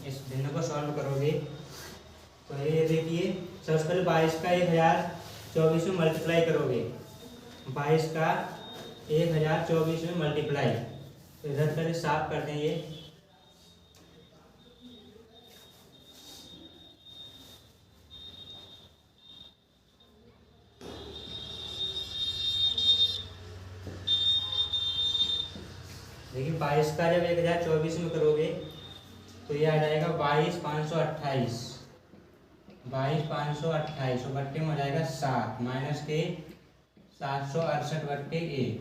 इस भिन्न को सॉल्व करोगे तो ये देखिए सबसे पहले 22 का 1024 में मल्टीप्लाई करोगे, 22 का 1024 में मल्टीप्लाई, तो इधर पहले साफ कर दें ये। देखिए 22 का जब 1024 में करोगे तो ये आ जाएगा 22,528, 22,528 और बट्टे में हो जाएगा 7 माइनस के 768 बट्टे 1।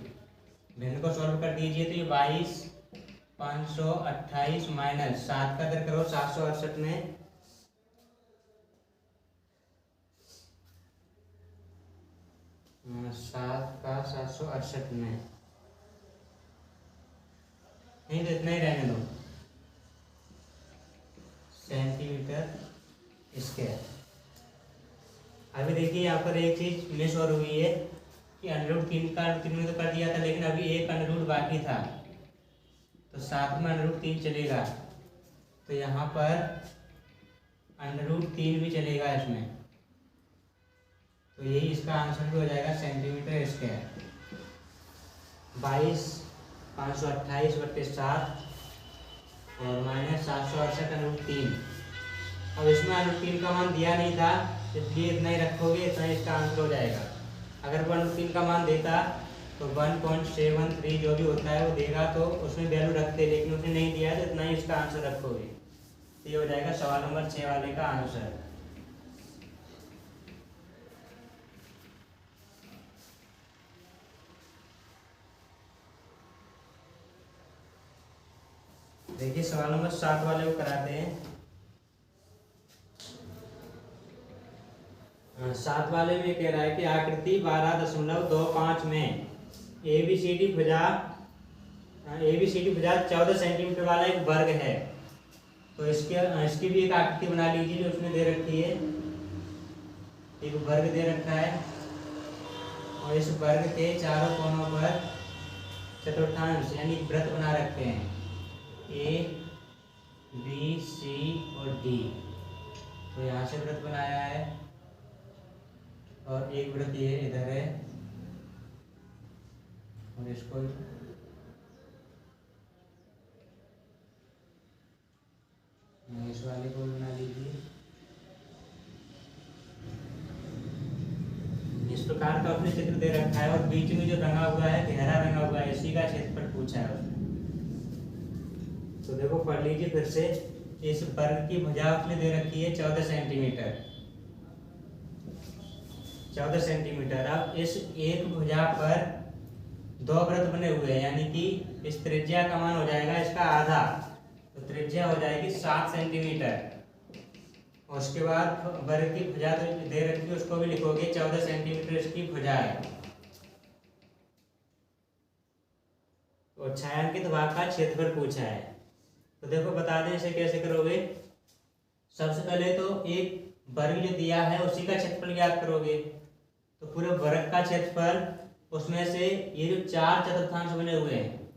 भिन्न को सॉल्व कर दीजिए तो ये 22,528 माइनस 7 का इधर करो 768 में, सात का 768 में, नहीं तो इतना ही रहने दो, सेंटीमीटर स्क्वायर। अभी देखिए यहाँ पर एक चीज मिस और हुई है कि √3 का √3 में तो कर दिया था, लेकिन अभी एक √ बाकी था, तो साथ में √3 चलेगा, तो यहाँ पर √3 भी चलेगा इसमें, तो यही इसका आंसर भी हो जाएगा सेंटीमीटर स्क्वायर। 22,528 बट्टे 7 और माइनस 768 √3। अब इसमें √3 का मान दिया नहीं था, इसलिए इतना ही रखोगे, इतना ही इसका आंसर हो जाएगा। अगर 1√3 का मान देता तो 1.73 जो भी होता है वो देगा, तो उसमें वैल्यू रखते, लेकिन उसने नहीं दिया तो इतना ही इसका आंसर रखोगे। तो ये हो जाएगा सवाल नंबर 6 वाले का आंसर। देखिए सवाल नंबर 7 वाले को कराते हैं। 7 वाले में कह रहा है कि आकृति 12.25 में ABCD भुजा 14 सेंटीमीटर वाला एक वर्ग है, तो इसकी भी एक आकृति बना लीजिए जो उसने दे रखी है। एक वर्ग दे रखा है और इस वर्ग के चारों कोनों पर चतुर्थांश यानी वृत्त बना रखे हैं A, B, C और D। तो यहाँ से वृत्त बनाया है और एक वृत्त ये इधर है और इसको इस वाले को बना लीजिए। इस प्रकार का अपने चित्र दे रखा है और बीच में जो रंगा हुआ है, गहरा रंगा हुआ है, इसी का क्षेत्रफल पूछा है उसने। तो देखो पढ़ लीजिए फिर से। इस वर्ग की भुजा उसने दे रखी है 14 सेंटीमीटर, 14 सेंटीमीटर। अब इस एक भुजा पर 2 वृत्त बने हुए हैं, यानी कि इस त्रिज्या का मान हो जाएगा इसका आधा, तो त्रिज्या हो जाएगी 7 सेंटीमीटर। और उसके बाद वर्ग की भुजा तो दे रखी है, उसको भी लिखोगे 14 सेंटीमीटर इसकी भुजा है। और छायांकित भाग का क्षेत्रफल पूछा है, तो देखो बता दें इसे कैसे करोगे। सबसे पहले तो एक वर्ग जो दिया है उसी का क्षेत्रफल ज्ञात करोगे, तो पूरे वर्ग का क्षेत्रफल, उसमें से ये जो 4 चतुर्थांश बने हुए हैं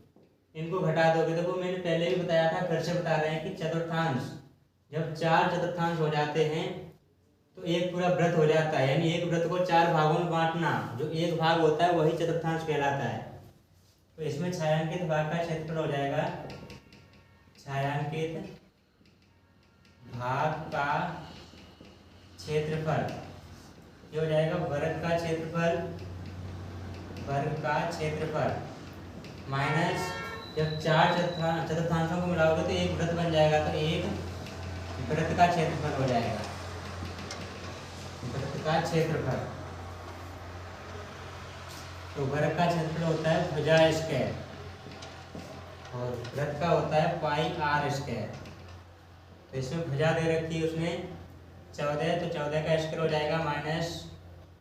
इनको घटा दोगे। देखो मैंने पहले भी बताया था, फिर से बता रहे हैं कि चतुर्थांश जब 4 चतुर्थांश हो जाते हैं तो एक पूरा वृत्त हो जाता है, यानी एक वृत्त को 4 भागों में बांटना, जो एक भाग होता है वही चतुर्थांश कहलाता है। तो इसमें छायांकित भाग का क्षेत्रफल हो जाएगा, छायांकित भाग का क्षेत्रफल ये हो जाएगा वर्ग का क्षेत्रफल, वर्ग का क्षेत्रफल माइनस जब 4 चतुर्थांशों को मिलाओगे तो एक वृत्त बन जाएगा, तो एक वृत्त का क्षेत्रफल हो जाएगा, वृत्त का क्षेत्रफल। तो वर्ग का क्षेत्रफल होता है भुजा स्क्वायर और वृत्त का होता है पाई r स्क्वायर। तो इसमें भुजा दे रखी है उसने 14, तो 14 का स्क्वायर हो जाएगा माइनस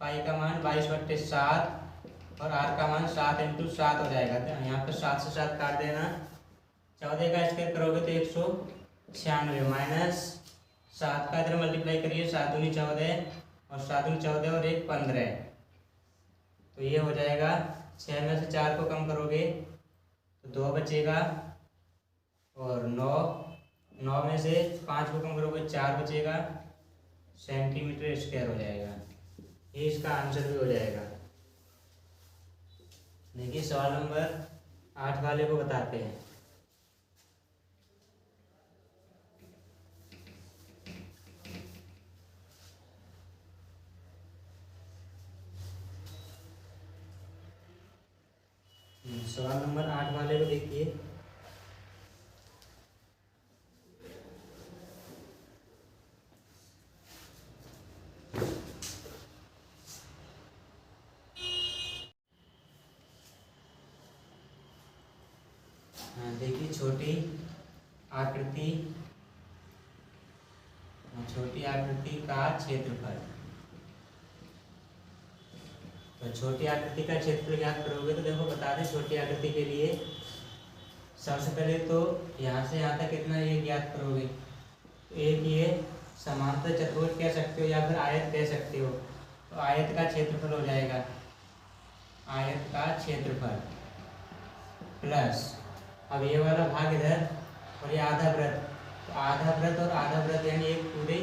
पाई का मान 22/7 और r का मान 7 × 7 हो जाएगा। तो यहाँ पर 7 से 7 काट देना, 14 का स्क्वायर करोगे तो 196 माइनस 7 का इधर मल्टीप्लाई करिए, 7 दूनी 14 और 7 दूनी 14 और 1 15, तो ये हो जाएगा 6 में से 4 को कम करोगे तो 2 बचेगा और 9 में से 5 को कम करोगे 4 बचेगा, सेंटीमीटर स्क्वायर हो जाएगा। ये इसका आंसर भी हो जाएगा। देखिए सवाल नंबर 8 वाले को बताते हैं। सवाल नंबर 8 वाले को देखिए। देखिए छोटी आकृति का क्षेत्रफल। तो छोटी आकृति का क्षेत्रफल ज्ञात करोगे तो देखो बता दें, छोटी आकृति के लिए सबसे पहले तो यहाँ से यहाँ तक कितना ये ज्ञात करोगे। तो एक ये समांतर चतुर्भुज कह सकते हो या फिर आयत कह सकते हो। तो आयत का क्षेत्रफल हो जाएगा, आयत का क्षेत्रफल प्लस अब ये वाला भाग इधर और ये आधा वृत्त, तो आधा वृत्त और आधा वृत्त यानी एक पूरे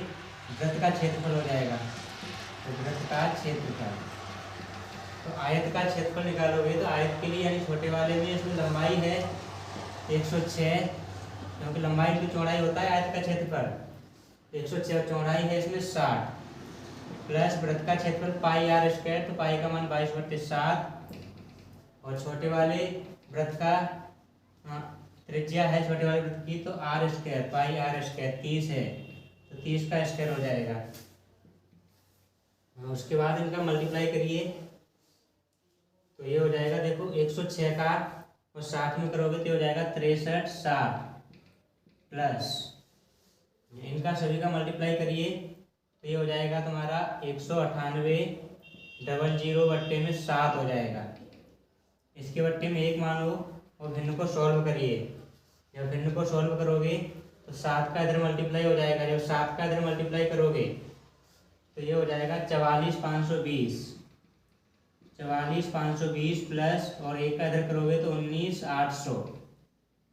वृत्त का क्षेत्रफल हो जाएगा। तो वृत्त का क्षेत्रफल, तो आयत का क्षेत्रफल निकालोगे तो आयत के लिए यानी छोटे वाले में इसमें लंबाई है 106, क्योंकि लंबाई की चौड़ाई होता है आयत का क्षेत्रफल 106, चौड़ाई है इसमें 60 प्लस वृत्त का क्षेत्रफल पाई आर स्क्वायर, तो पाई का मान 22/7 और छोटे वाले वृत्त का त्रिज्या है छोटे वाले वृत्त की तो R square, pi are square 30 है, तो 30 का स्क्वायर हो जाएगा। उसके बाद इनका मल्टीप्लाई करिए तो ये हो जाएगा, देखो 106 का और 60 में करोगे तो हो जाएगा 63/60 प्लस इनका सभी का मल्टीप्लाई करिए तो ये हो जाएगा तुम्हारा 198/0 हो जाएगा। इसके बट्टे में 1 मानो और भिन्न को सॉल्व करिए। जब भिन्न को सॉल्व करोगे तो 7 का इधर मल्टीप्लाई हो जाएगा, जब 7 का इधर मल्टीप्लाई करोगे तो ये हो जाएगा 44,520 प्लस और 1 का इधर करोगे तो 19,800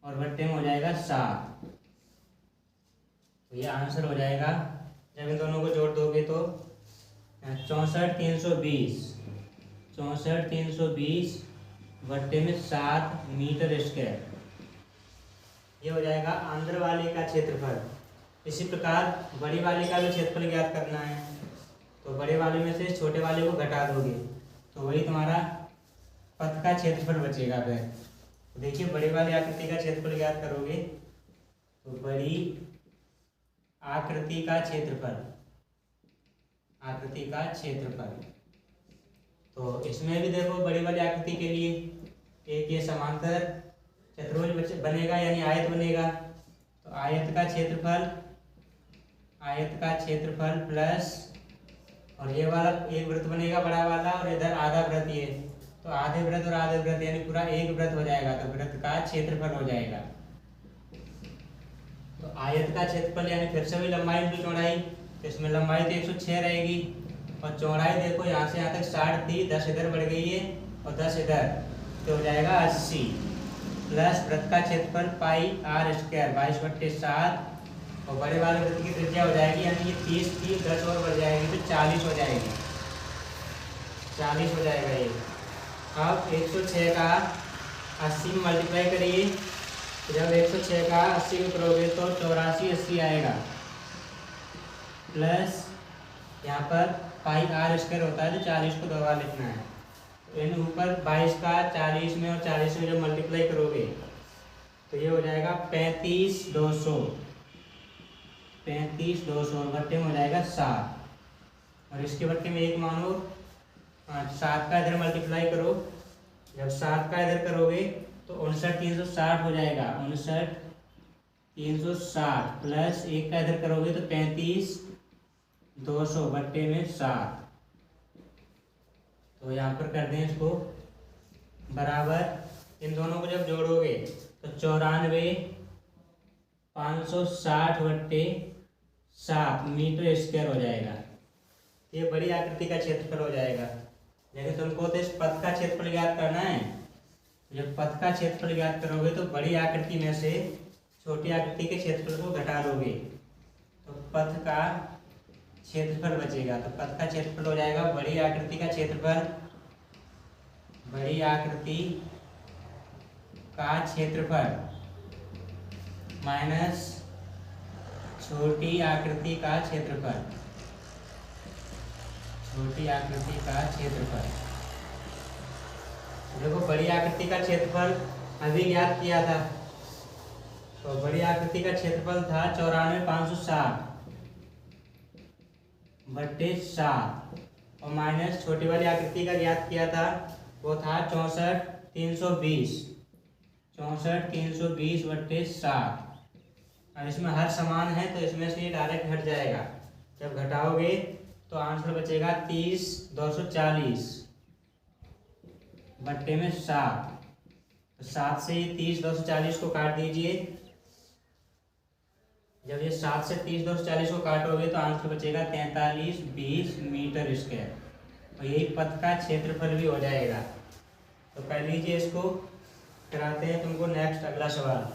और बट्टे में हो जाएगा 7। तो ये आंसर हो जाएगा। जब इन दोनों को जोड़ दोगे तो 64,320 बट्टे में 7 मीटर स्क्वायर, ये हो जाएगा अंदर वाले का क्षेत्रफल। इसी प्रकार बड़ी वाले का भी क्षेत्रफल ज्ञात करना है, तो बड़े वाले में से छोटे वाले को घटा दोगे तो वही तुम्हारा पथ का क्षेत्रफल बचेगा। फिर देखिए बड़ी वाली आकृति का क्षेत्रफल ज्ञात करोगे तो बड़ी आकृति का क्षेत्रफल, तो इसमें भी देखो बड़ी वाली आकृति के लिए एक ये समांतर चतुर्भुज बनेगा यानी आयत बनेगा। तो आयत का क्षेत्रफल प्लस और ये वाला एक वृत्त बनेगा बड़ा वाला और इधर आधा वृत्त, ये तो आधे वृत्त और आधे वृत्त यानी पूरा एक वृत्त हो जाएगा, तो वृत्त का क्षेत्रफल हो जाएगा। तो आयत का क्षेत्रफल यानी फिर से भी लंबाई की चौड़ाई, तो इसमें लंबाई तो 106 रहेगी और चौड़ाई देखो यहाँ से यहाँ तक 60 थी, 10 इधर बढ़ गई है और 10 इधर, तो हो जाएगा 80 प्लस वृत्त का क्षेत्रफल पाई आर स्क्वायर 22/7 और बड़े वाले वृत्त की त्रिज्या हो जाएगी यानी ये 30 थी 10 और बढ़ जाएगी तो 40 हो जाएगी, 40 हो जाएगा ये। अब 106 का 80 में मल्टीप्लाई करिए, तो जब 106 का 80 में करोगे तो 84/80 आएगा प्लस यहाँ पर पाई आर स्क्वायर होता है तो 40 को 2 बार लिखना है। तो इन ऊपर 22 का 40 में और 40 में जब मल्टीप्लाई करोगे तो ये हो जाएगा 35,200 और बट्टे में हो जाएगा 7 और इसके बट्टे में 1 मानो 7 का इधर मल्टीप्लाई करो, जब 7 का इधर करोगे तो 59,360 हो जाएगा, 59,360 प्लस 1 का इधर करोगे तो 35,200 बट्टे में 7। तो यहाँ पर कर दें इसको बराबर, इन दोनों को जब जोड़ोगे तो 94,560 बट्टे 7 मीटर स्क्वायर हो जाएगा। ये बड़ी आकृति का क्षेत्रफल हो जाएगा। लेकिन तुमको तो इस पथ का क्षेत्रफल ज्ञात करना है। जब पथ का क्षेत्रफल ज्ञात करोगे तो बड़ी आकृति में से छोटी आकृति के क्षेत्रफल को घटा लोगे तो पथ का क्षेत्रफल बचेगा। तो पथ का क्षेत्रफल हो जाएगा बड़ी आकृति का क्षेत्रफल, बड़ी आकृति का क्षेत्रफल माइनस छोटी आकृति का क्षेत्रफल, छोटी आकृति का क्षेत्रफल। देखो बड़ी आकृति का क्षेत्रफल अभी ज्ञात किया था, तो बड़ी आकृति का क्षेत्रफल था 94,560 बट्टे 7 और माइनस छोटी वाली आकृति का ज्ञात किया था वो था 64,320 बट्टे 7। अब इसमें हर समान है तो इसमें से ये डायरेक्ट घट जाएगा। जब घटाओगे तो आंसर बचेगा 30,240 बट्टे में 7। तो 7 से 30,240 को काट दीजिए। जब ये 7 से 30,240 को काटोगे तो आंसर बचेगा 4320 मीटर स्क्वायर और यही पथ का क्षेत्रफल भी हो जाएगा। तो कर लीजिए इसको। कराते हैं तुमको नेक्स्ट अगला सवाल।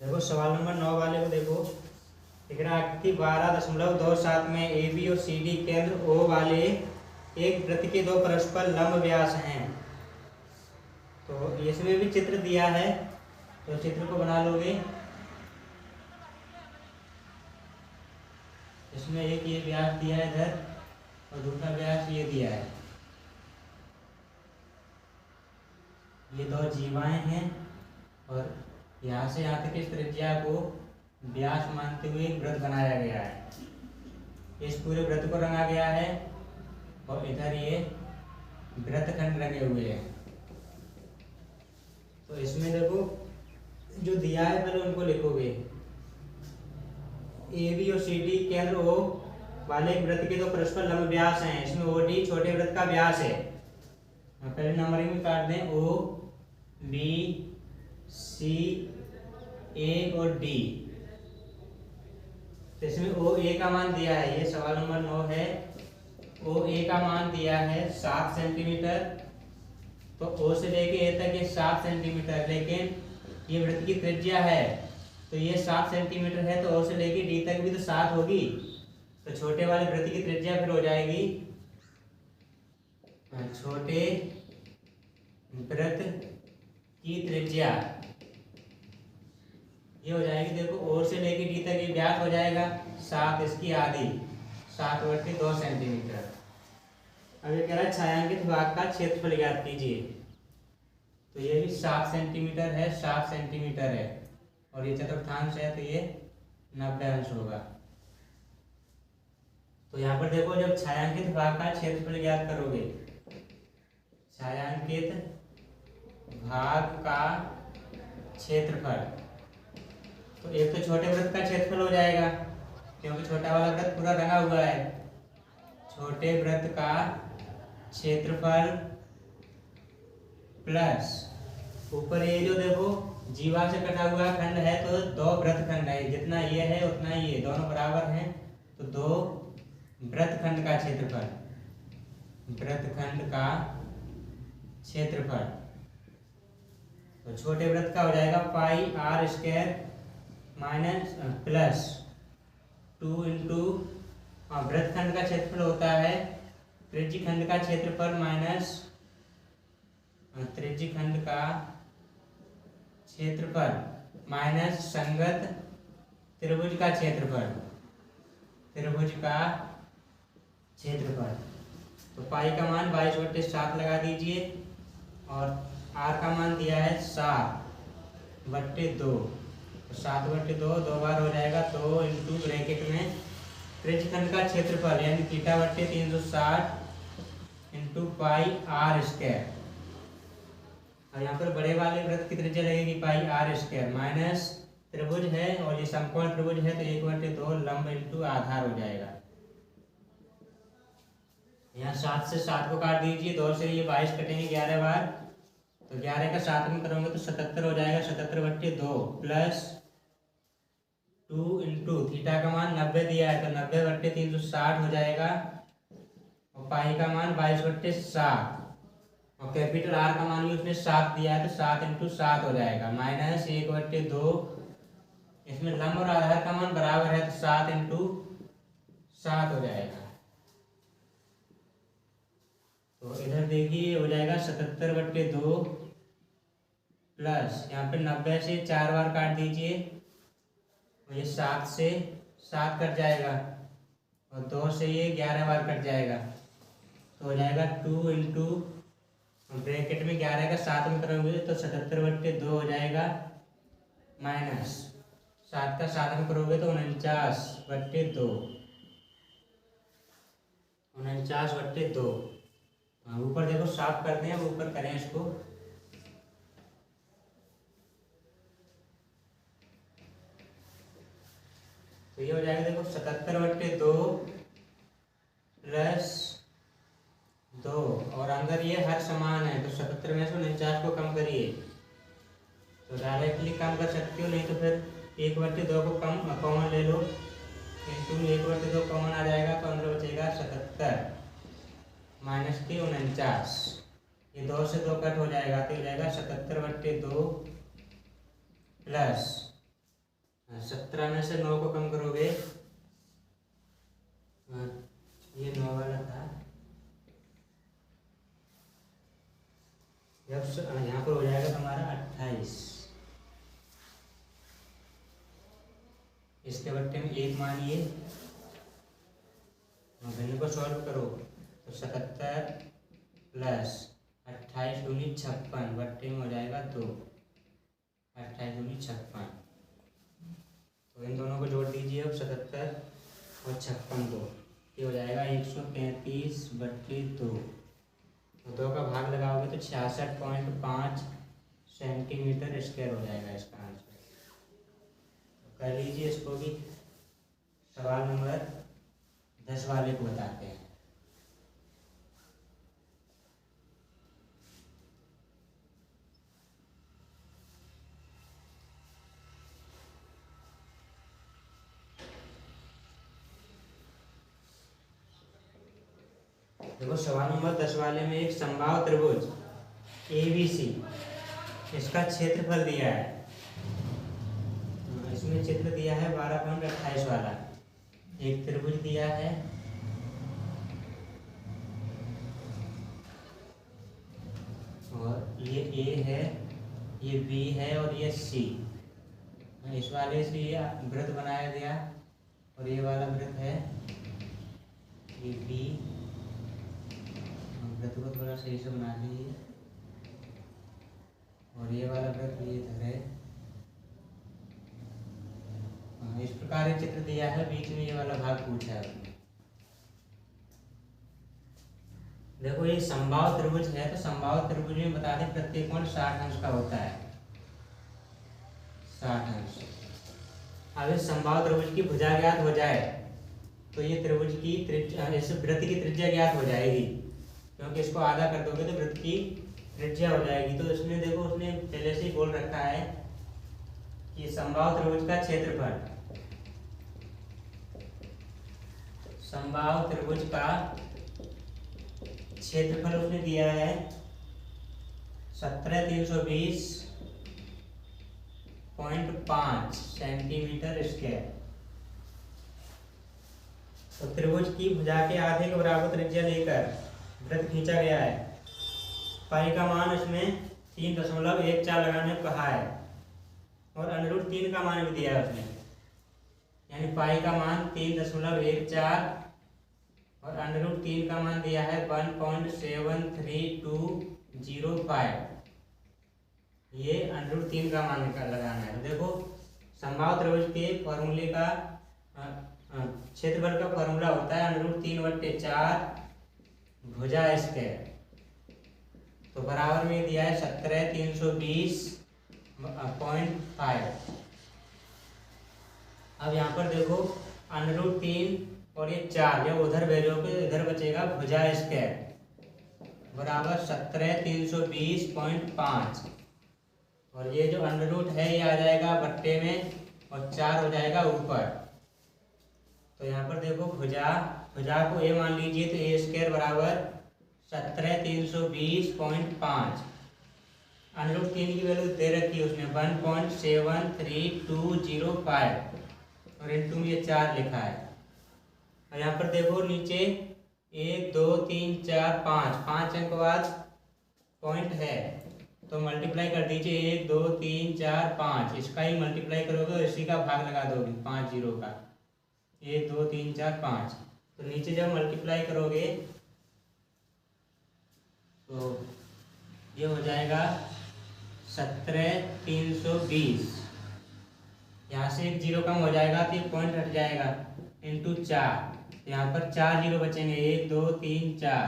देखो सवाल नंबर 9 वाले को देखो। दिख रहा आकृति 12.27 में ए बी और सी डी केंद्र ओ वाले एक वृत्त के दो परस्पर लंब व्यास हैं। तो इसमें भी चित्र दिया है तो चित्र को बना लोगे। इसमें एक ये व्यास दिया है इधर और दूसरा व्यास ये दिया है। ये दो जीवाएं हैं और यहाँ से यहाँ तक इस त्रिज्या को व्यास मानते हुए वृत्त बनाया गया है। इस पूरे वृत्त को रंगा गया है और इधर ये वृत्तखंड रंगे हुए हैं। तो इसमें देखो जो दिया है पहले उनको लिखोगे। ए बी और सी डी केंद्र ओ वाले एक वृत्त के दो परस्पर लंब व्यास हैं। इसमें ओ डी छोटे वृत्त का व्यास है। पहले नंबरिंग में काट दें ओ बी सी ए और डी। तो इसमें ओ ए का मान दिया है, ये सवाल नंबर 9 है। ओ ए का मान दिया है 7 सेंटीमीटर। तो ओ से लेके ए तक ये 7 सेंटीमीटर, लेकिन ये वृत्त की त्रिज्या है तो ये 7 सेंटीमीटर है। तो ओ से लेके डी तक भी तो 7 होगी। तो छोटे वाले वृत्त की त्रिज्या फिर हो जाएगी, छोटे वृत्त की त्रिज्या ये हो जाएगी। देखो ओ से लेके डी तक ये व्यास हो जाएगा 7, इसकी आधी 7/2 सेंटीमीटर। अब ये कह रहा है छायांकित भाग का क्षेत्रफल ज्ञात कीजिए। तो ये भी 7 सेंटीमीटर है, 7 सेंटीमीटर है और ये चतुर्थांश है तो ये 90 अंश होगा। तो यहाँ पर देखो जब छायांकित भाग का क्षेत्रफल ज्ञात करोगे, छायांकित भाग का क्षेत्रफल, तो एक तो छोटे वृत्त का क्षेत्रफल हो जाएगा क्योंकि छोटा वाला वृत्त पूरा रंगा हुआ है। छोटे वृत्त का क्षेत्रफल प्लस ऊपर ये जो देखो जीवा से कटा हुआ खंड है तो 2 वृत्तखंड है, जितना ये है उतना ये दोनों बराबर हैं तो 2 वृत्तखंड का क्षेत्रफल, वृत्तखंड का क्षेत्रफल। तो छोटे वृत्त का हो जाएगा pi are square minus plus 2 into वृत्तखंड का क्षेत्रफल होता है त्रिज्यखंड का क्षेत्रफल माइनस त्रिज्यखंड का क्षेत्रफल माइनस संगत त्रिभुज का क्षेत्रफल, त्रिभुज का क्षेत्रफल। तो पाई का मान 22/7 लगा दीजिए और आर का मान दिया है 7/2। 7/2 2 बार हो जाएगा, तो इंटू ब्रैकेट में त्रिज्यखंड का क्षेत्रफल यानी θ/360 इंटू पाई आर स्क्वायर। और यहाँ पर बड़े वाले वृत्त की त्रिज्या लगेगी पाई आर स्क्वायर माइनस त्रिभुज है और ये समकोण त्रिभुज है तो 1/2 लंब इंटू आधार हो जाएगा। यहाँ 7 से 7 को काट दीजिए, 2 से ये 22 कटेंगे 11 बार, तो 11 का 7 में करोगे तो 77 हो जाएगा। 77/2 प्लस 2 इंटू थीटा का मान 90 दिया है तो 90/360 हो जाएगा, और पाई का मान 22/7, और कैपिटल आर का मान भी उसने 7 दिया है तो 7 इंटू 7 हो जाएगा, माइनस 1/2। इसमें लंब और आधार का मान बराबर है तो 7 इंटू 7 हो जाएगा। तो इधर देखिए हो जाएगा 77/2 प्लस यहाँ पे 90 से 4 बार काट दीजिए, और ये 7 से 7 कट जाएगा, और 2 से ये 11 बार कट जाएगा, तो हो जाएगा 2 इंटू ब्रैकेट में 11 का 7 में करोगे तो 77/2 हो जाएगा, माइनस 7 का 7 में करोगे तो 49/2, 49/2। ऊपर देखो साफ करते हैं, ऊपर करें इसको, तो ये हो जाएगा देखो 77/2 प्लस 2, और अंदर ये हर समान है तो 77 में से 49 को कम करिए, तो डायरेक्टली कम कर सकते हो, नहीं तो फिर 1/2 को कम कॉमन ले लो, इंटू 1/2 कॉमन आ जाएगा तो अंदर बचेगा 77 माइनस के 49, ये 2 से 2 कट हो जाएगा तो हो जाएगा 77/2 प्लस 17 में से 9 को कम करोगे, ये 9 वाला था, जब यहाँ पर हो जाएगा तुम्हारा 28, इसके बट्टे में 1 मानिए, वैल्यू को सॉल्व करो तो 77 प्लस 28 दूनी 56 बट्टे में हो जाएगा 2, 28 दूनी 56, तो इन दोनों को जोड़ दीजिए अब 77 और 56 को, ये हो जाएगा 133/2, तो 2 का भाग लगाओगे तो 66.5 सेंटीमीटर स्क्वायर हो जाएगा इसका आंसर। तो कर लीजिए इसको भी, सवाल नंबर 10 वाले को बताते हैं। देखो सवाल नंबर 10 वाले में एक समबाहु त्रिभुज ABC, इसका क्षेत्रफल दिया है, इसमें चित्र दिया है 12.28 वाला, एक त्रिभुज दिया है, और ये A है, ये B है और ये C, इस वाले से ये वृत्त बनाया गया, और ये वाला वृत्त है ये B, वृत्त को थोड़ा सही से बना लीजिए, और ये वाला वृत्त ये इधर है, इस प्रकार एक चित्र दिया है, बीच में ये वाला भाग पूछा है उसने। देखो ये समबाहु त्रिभुज है, तो समबाहु त्रिभुज में बता दें प्रत्येक कोण 60 अंश का होता है, 60 अंश। अब इस समबाहु त्रिभुज की भुजा ज्ञात हो जाए तो ये त्रिभुज की त्रिज्या, इस वृत्त की त्रिज्या ज्ञात हो जाएगी, क्योंकि इसको आधा कर दोगे तो वृत्त की त्रिज्या हो जाएगी। तो इसमें देखो उसने पहले से ही बोल रखा है कि समबाहु त्रिभुज का क्षेत्रफल, समबाहु त्रिभुज का क्षेत्रफल उसने दिया है 17,320.5 सेंटीमीटर स्क्वायर। तो त्रिभुज की भुजा के आधे के बराबर त्रिज्या लेकर वृत्त खींचा गया है। पाई का मान इसमें 3.14 लगाने को कहा है, और √3 का मान भी दिया है उसने, यानी पाई का मान 3.14 और √3 का मान दिया है 1.73205, ये √3 का मान लगाना है। तो देखो समबाहु त्रिभुज के फॉर्मूले का क्षेत्रफल का फॉर्मूला होता है √3/4 भुजा स्क्वायर, तो बराबर में दिया है 17,320.5। अब यहाँ पर देखो √3 और ये 4 जब उधर भेजोगे तो इधर बचेगा भुजा स्क्वायर बराबर 17,320.5 और ये जो अंडर रूट है ये आ जाएगा बट्टे में और 4 हो जाएगा ऊपर। तो यहाँ पर देखो भुजा को ए मान लीजिए तो ए स्क्वायर बराबर 17,320.5 अंडर रूट 3 की वैल्यू दे रखी है उसने 1.73205 और इनटू में ये 4 लिखा है। और यहाँ पर देखो नीचे 1 2 3 4 5 अंक बाद पॉइंट है तो मल्टीप्लाई कर दीजिए 1 2 3 4 5 इसका ही मल्टीप्लाई करोगे और इसी का भाग लगा दोगे 5 0 का 1 2 3 4 5 तो नीचे जब मल्टीप्लाई करोगे तो ये हो जाएगा 17,320 यहाँ से एक 0 कम हो जाएगा तो ये पॉइंट हट जाएगा इंटू 4 यहाँ पर 4 0 बचेंगे 1 2 3 4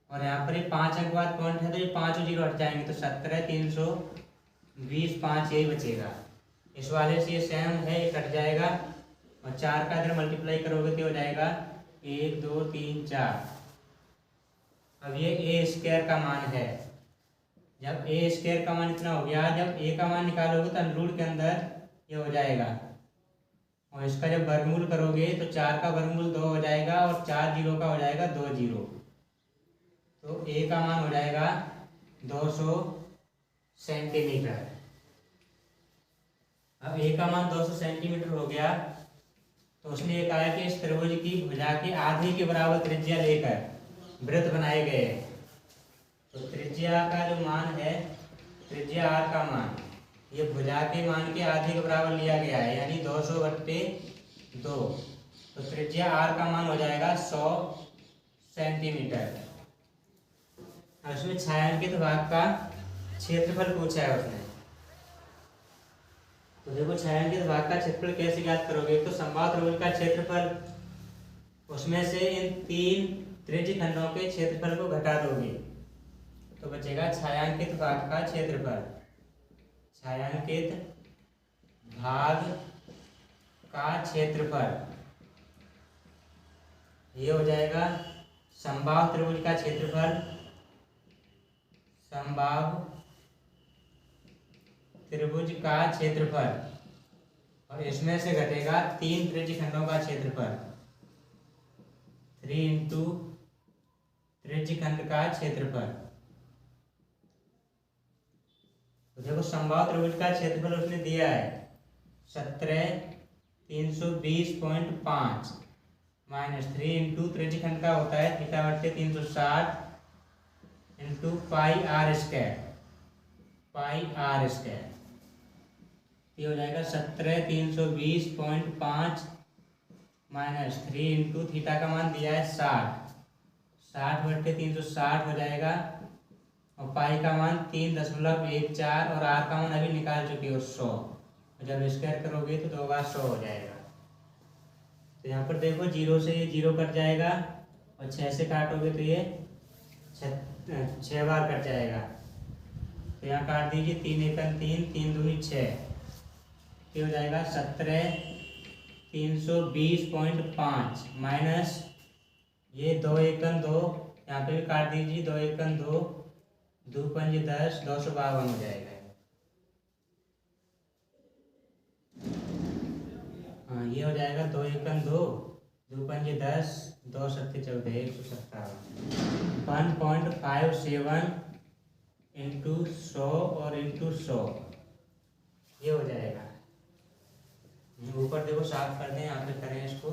और यहाँ पर ये 5 अंक बाद पॉइंट है तो ये 5 0 हट जाएंगे तो 17,320 5 यही बचेगा। इस वाले से ये सेम है ये कट जाएगा और 4 का इधर मल्टीप्लाई करोगे तो हो जाएगा 1 2 3 4। अब ये ए स्क्वायर का मान है। जब ए स्क्वायर का मान इतना हो गया जब ए का मान निकालोगे तो अंडर के अंदर ये हो जाएगा और इसका जब वर्गमूल करोगे तो 4 का वर्गमूल 2 हो जाएगा और 4 0 का हो जाएगा 2 0 तो ए का मान हो जाएगा 200 सेंटीमीटर। अब ए का मान 200 सेंटीमीटर हो गया तो उसने ये कहा कि इस त्रिभुज की भुजा के आधे के बराबर त्रिज्या लेकर वृत्त बनाए गए। तो त्रिज्या का जो मान है त्रिज्या आर का मान ये भुजा के मान के आधे के बराबर लिया गया है यानी 200/2 तो त्रिज्या आर का मान हो जाएगा 100 सेंटीमीटर। अब इसमें छायांकित भाग का क्षेत्रफल पूछा है उसने। तो देखो छायांकित भाग का क्षेत्रफल कैसे ज्ञात करोगे। तो समबाहु त्रिभुज का क्षेत्रफल उसमें से इन 3 त्रिज्य खंडों के क्षेत्रफल को घटा दोगे तो बचेगा छायांकित भाग का क्षेत्रफल। छायांकित भाग का क्षेत्रफल ये हो जाएगा समबाहु त्रिभुज का क्षेत्रफल। समबाहु त्रिभुज का क्षेत्रफल और इसमें से घटेगा 3 त्रिज्य खंडों का क्षेत्रफल 3 इंटू त्रिज्य खंड का क्षेत्रफल। तो देखो समबाहु त्रिभुज का क्षेत्रफल उसने दिया है 17,320.5 माइनस 3 इंटू त्रिज्य खंड का होता है θ/360 इंटू पाई आर स्क्वायर ये हो जाएगा 17,320.5 माइनस 3 इंटू थीटा का मान दिया है 60/360 हो जाएगा और पाई का मान 3.14 और आर का मान अभी निकाल चुके हो 100 जब स्क्वायर करोगे तो 2 बार 100 हो जाएगा। तो यहाँ पर देखो 0 से ये 0 कट जाएगा और 6 से काटोगे तो ये 6 बार कट जाएगा। तो यहाँ काट दीजिए 3 एकम 3 3 दूनी 6 ये हो जाएगा 17,320.5 माइनस ये 2 एकम 2 यहाँ पे भी काट दीजिए 2 एकम 2 2 पंजे 10 252 हो जाएगा। हाँ ये हो जाएगा 2 एकम 2 2 पंजे 10 2 सत्ते 14 157 1.57 इंटू 100 और इंटू 100 ये हो जाएगा। ऊपर देखो साफ कर दें यहाँ पे करें इसको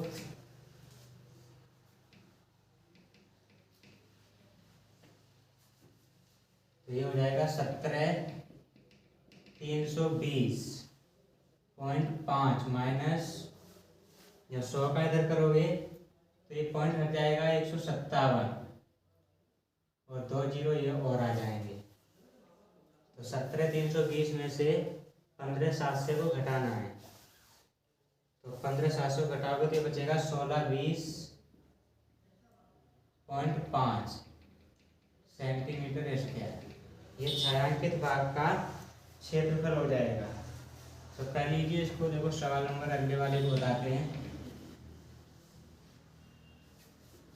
तो ये हो जाएगा 17,320.5 माइनस जब 100 का इधर करोगे तो ये पॉइंट हट जाएगा 157 और 2 0 ये और आ जाएंगे। तो 17,320 में से 15,700 को घटाना है तो 15,700 घटाओगे तो ये बचेगा 1620.5 सेंटीमीटर स्क्वायर। ये छायांकित भाग का क्षेत्रफल हो जाएगा। तो कर लीजिए इसको। देखो सवाल नंबर अगले वाले को बताते हैं।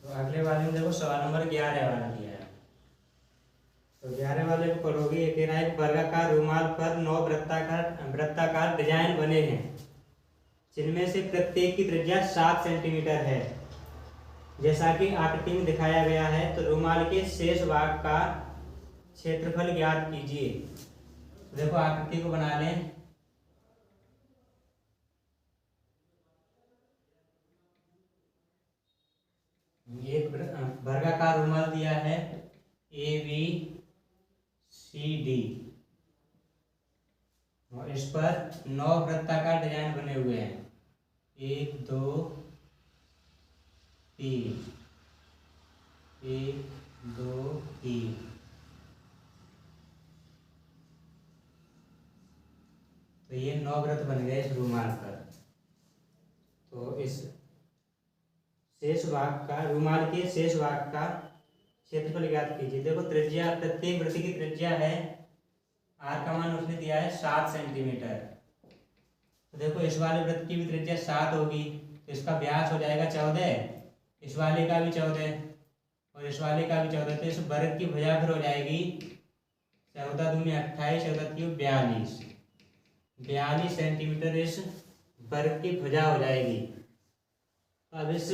तो अगले वाले में देखो सवाल नंबर 11 वाला दिया है। तो 11 वाले को पढ़ोगे। ये कह रहा है वर्गाकार रुमाल पर 9 वृत्ताकार डिजाइन बने हैं, जिनमें से प्रत्येक की त्रिज्या 7 सेंटीमीटर है, जैसा कि आकृति में दिखाया गया है। तो रुमाल के शेष भाग का क्षेत्रफल ज्ञात कीजिए। देखो आकृति को बना लें। एक वर्गाकार रुमाल दिया है ABCD, और इस पर 9 वृत्ताकार डिजाइन बने हुए हैं। 1 2 3, 1 2 3। तो ये 9 वृत्त बन गए इस रुमाल पर। तो इस शेष भाग का, रुमाल के शेष भाग का क्षेत्रफल ज्ञात कीजिए। देखो त्रिज्या, प्रत्येक वृत्त की त्रिज्या है, आर का मान उसने दिया है 7 सेंटीमीटर। तो देखो इस वाले वृत्त की भी त्रिज्या 7 होगी, तो इसका व्यास हो जाएगा 14, इस वाले का भी 14 और इस वाले का भी 14। तो इस वर्ग की भुजा फिर हो जाएगी 14 दूनी 28, 14 क्यूब 42, 42 सेंटीमीटर इस वर्ग की भुजा हो जाएगी। अब इस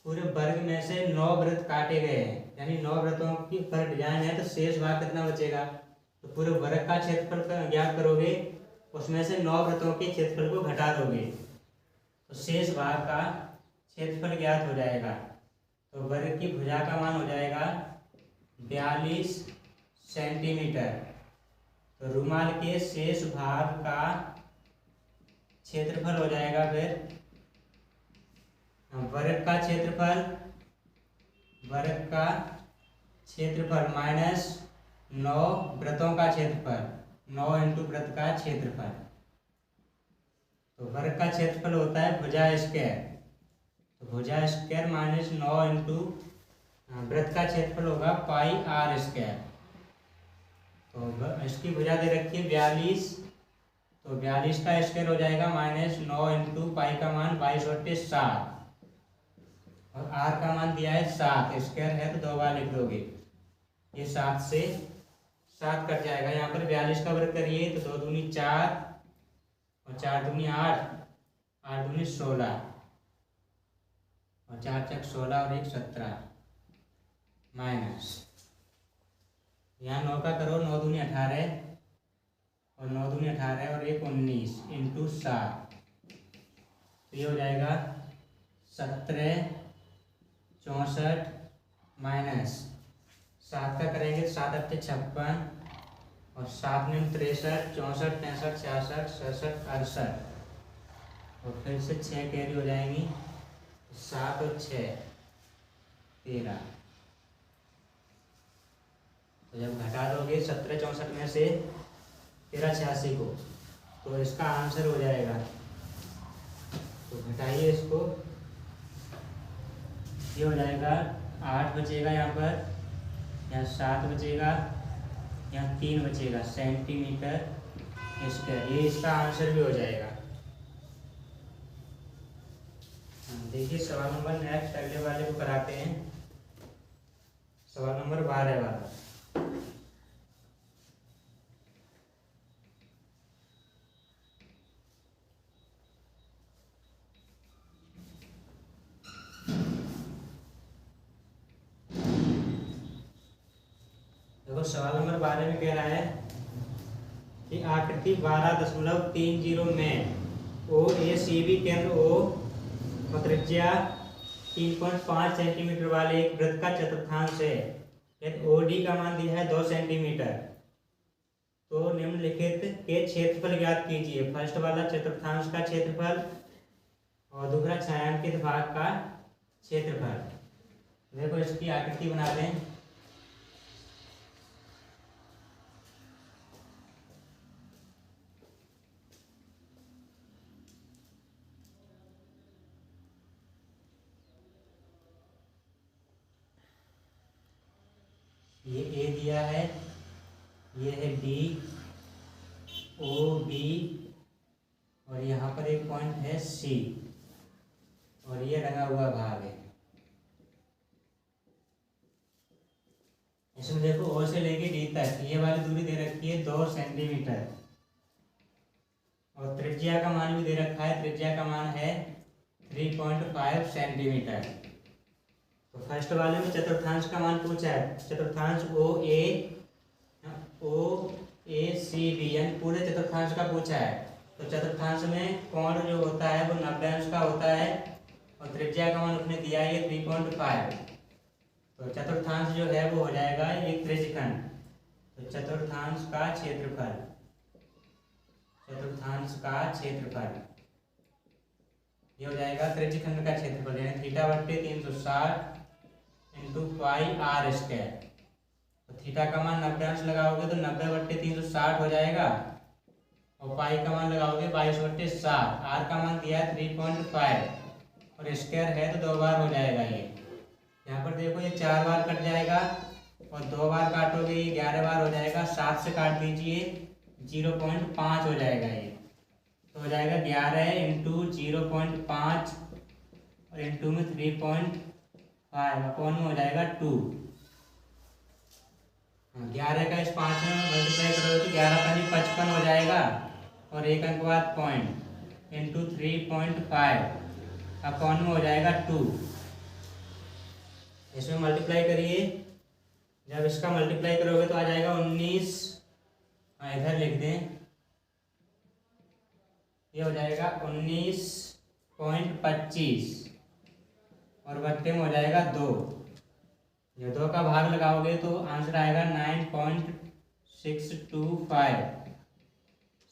पूरे वर्ग में से 9 वृत्त काटे गए हैं, यानी 9 वृत्तों की पर डिजाइन है, तो शेष भाग कितना बचेगा। तो पूरे वर्ग का क्षेत्रफल ज्ञात करोगे, उसमें से 9 वृत्तों के क्षेत्रफल को घटा दोगे, तो शेष भाग का क्षेत्रफल ज्ञात हो जाएगा। तो वर्ग की भुजा का मान हो जाएगा 42 सेंटीमीटर। तो रुमाल के शेष भाग का क्षेत्रफल हो जाएगा फिर वर्ग का क्षेत्रफल माइनस 9 वृत्तों का क्षेत्रफल, 9 इंटू वृत्त का क्षेत्रफल। तो वर्ग का क्षेत्रफल होता है भुजा स्क्वायर, तो भुजा स्क्वायर माइनस 9 इंटू वृत्त का क्षेत्रफल होगा पाई आर स्क्वायर। तो इसकी भुजा दे रखी है 42, तो 42 का स्क्वायर हो जाएगा माइनस 9 इंटू पाई का मान 22/7, और आर का मान दिया है 7, स्क्वायर है तो 2 बार लिख दोगे। ये 7 से 7 कट जाएगा। यहाँ पर 42 का वर्ग करिए तो 2 दूनी 4 और 4 दूनी 8, 8 दूनी 16 और 4 चक 16 और 1 17 माइनस, यहाँ 9 का करो, 9 दूनी 18 और 9 दूनी 18 और 1 19 इंटू 7, तो ये हो जाएगा 17 64 माइनस 7 का करेंगे तो 7 8 56 और 7 9 63 64 65 66 67 68 और फिर से 6 कैरी हो जाएंगी, 7 और 6 13। तो जब घटा दोगे 17 64 में से 13 86 को, तो इसका आंसर हो जाएगा। तो घटाइए इसको, ये हो जाएगा 8 बचेगा, यहाँ पर यहाँ 7 बचेगा, यहाँ 3 बचेगा सेंटीमीटर स्क्वायर। ये इसका आंसर भी हो जाएगा। देखिए सवाल नंबर नेक्स्ट अगले वाले को कराते हैं, सवाल नंबर 12 वाला। देखो सवाल नंबर 12 में कह रहा है कि आकृति 12.30 में OACB केंद्र O और त्रिज्या 3.5 सेंटीमीटर वाले एक वृत्त का चतुर्थांश है। यदि OD का मान दिया है 2 सेंटीमीटर, तो निम्नलिखित के क्षेत्रफल ज्ञात कीजिए। फर्स्ट वाला चतुर्थांश का क्षेत्रफल और दूसरा छायांकित भाग का क्षेत्रफल। देखो इसकी आकृति बना दें। ये ए दिया है, ये है डी ओ बी और यहाँ पर एक पॉइंट है सी और ये रंगा हुआ भाग है। इसमें देखो ओ से लेके डी तक ये वाली दूरी दे रखी है 2 सेंटीमीटर और त्रिज्या का मान भी दे रखा है, त्रिज्या का मान है 3.5 सेंटीमीटर। तो फर्स्ट वाले में चतुर्थांश का मान पूछा है, चतुर्थांश ओ ए सी बी यानी पूरे चतुर्थांश का पूछा है। तो चतुर्थांश में कोण जो होता है वो 90 अंश का होता है और त्रिज्या का मान उसने दिया है 3.5। तो चतुर्थांश जो है वो हो जाएगा एक त्रिज्यखंड। तो चतुर्थांश का क्षेत्रफल, चतुर्थांश का क्षेत्रफल ये हो जाएगा त्रिज्यखंड का क्षेत्रफल यानी थीटा बट्टे 360 इंटू पाई आर स्क्वायर। तो थीटा का मान 90 अंश लगाओगे तो 90 बट्टे 360 हो जाएगा और पाई का मान लगाओगे 22 बट्टे 7। आर का मान दिया है 3.5 और स्क्वायर है तो 2 बार हो जाएगा। ये यहाँ पर देखो ये 4 बार कट जाएगा और 2 बार काटोगे ये 11 बार हो जाएगा। 7 से काट दीजिए 0.5 हो जाएगा। ये तो हो जाएगा 11 इंटू 0.5 और इंटू में 3.5 अपॉन में हो जाएगा 2। 11 का इस 5 में मल्टीप्लाई करोगे तो 11 का 55 हो जाएगा और 1 अंक बाद पॉइंट इंटू 3.5 अपॉन में हो जाएगा 2। इसमें मल्टीप्लाई करिए, जब इसका मल्टीप्लाई करोगे तो आ जाएगा 19। इधर लिख दें, ये हो जाएगा 19.25 और बट्टे में हो जाएगा 2। ये 2 का भाग लगाओगे तो आंसर आएगा 9.625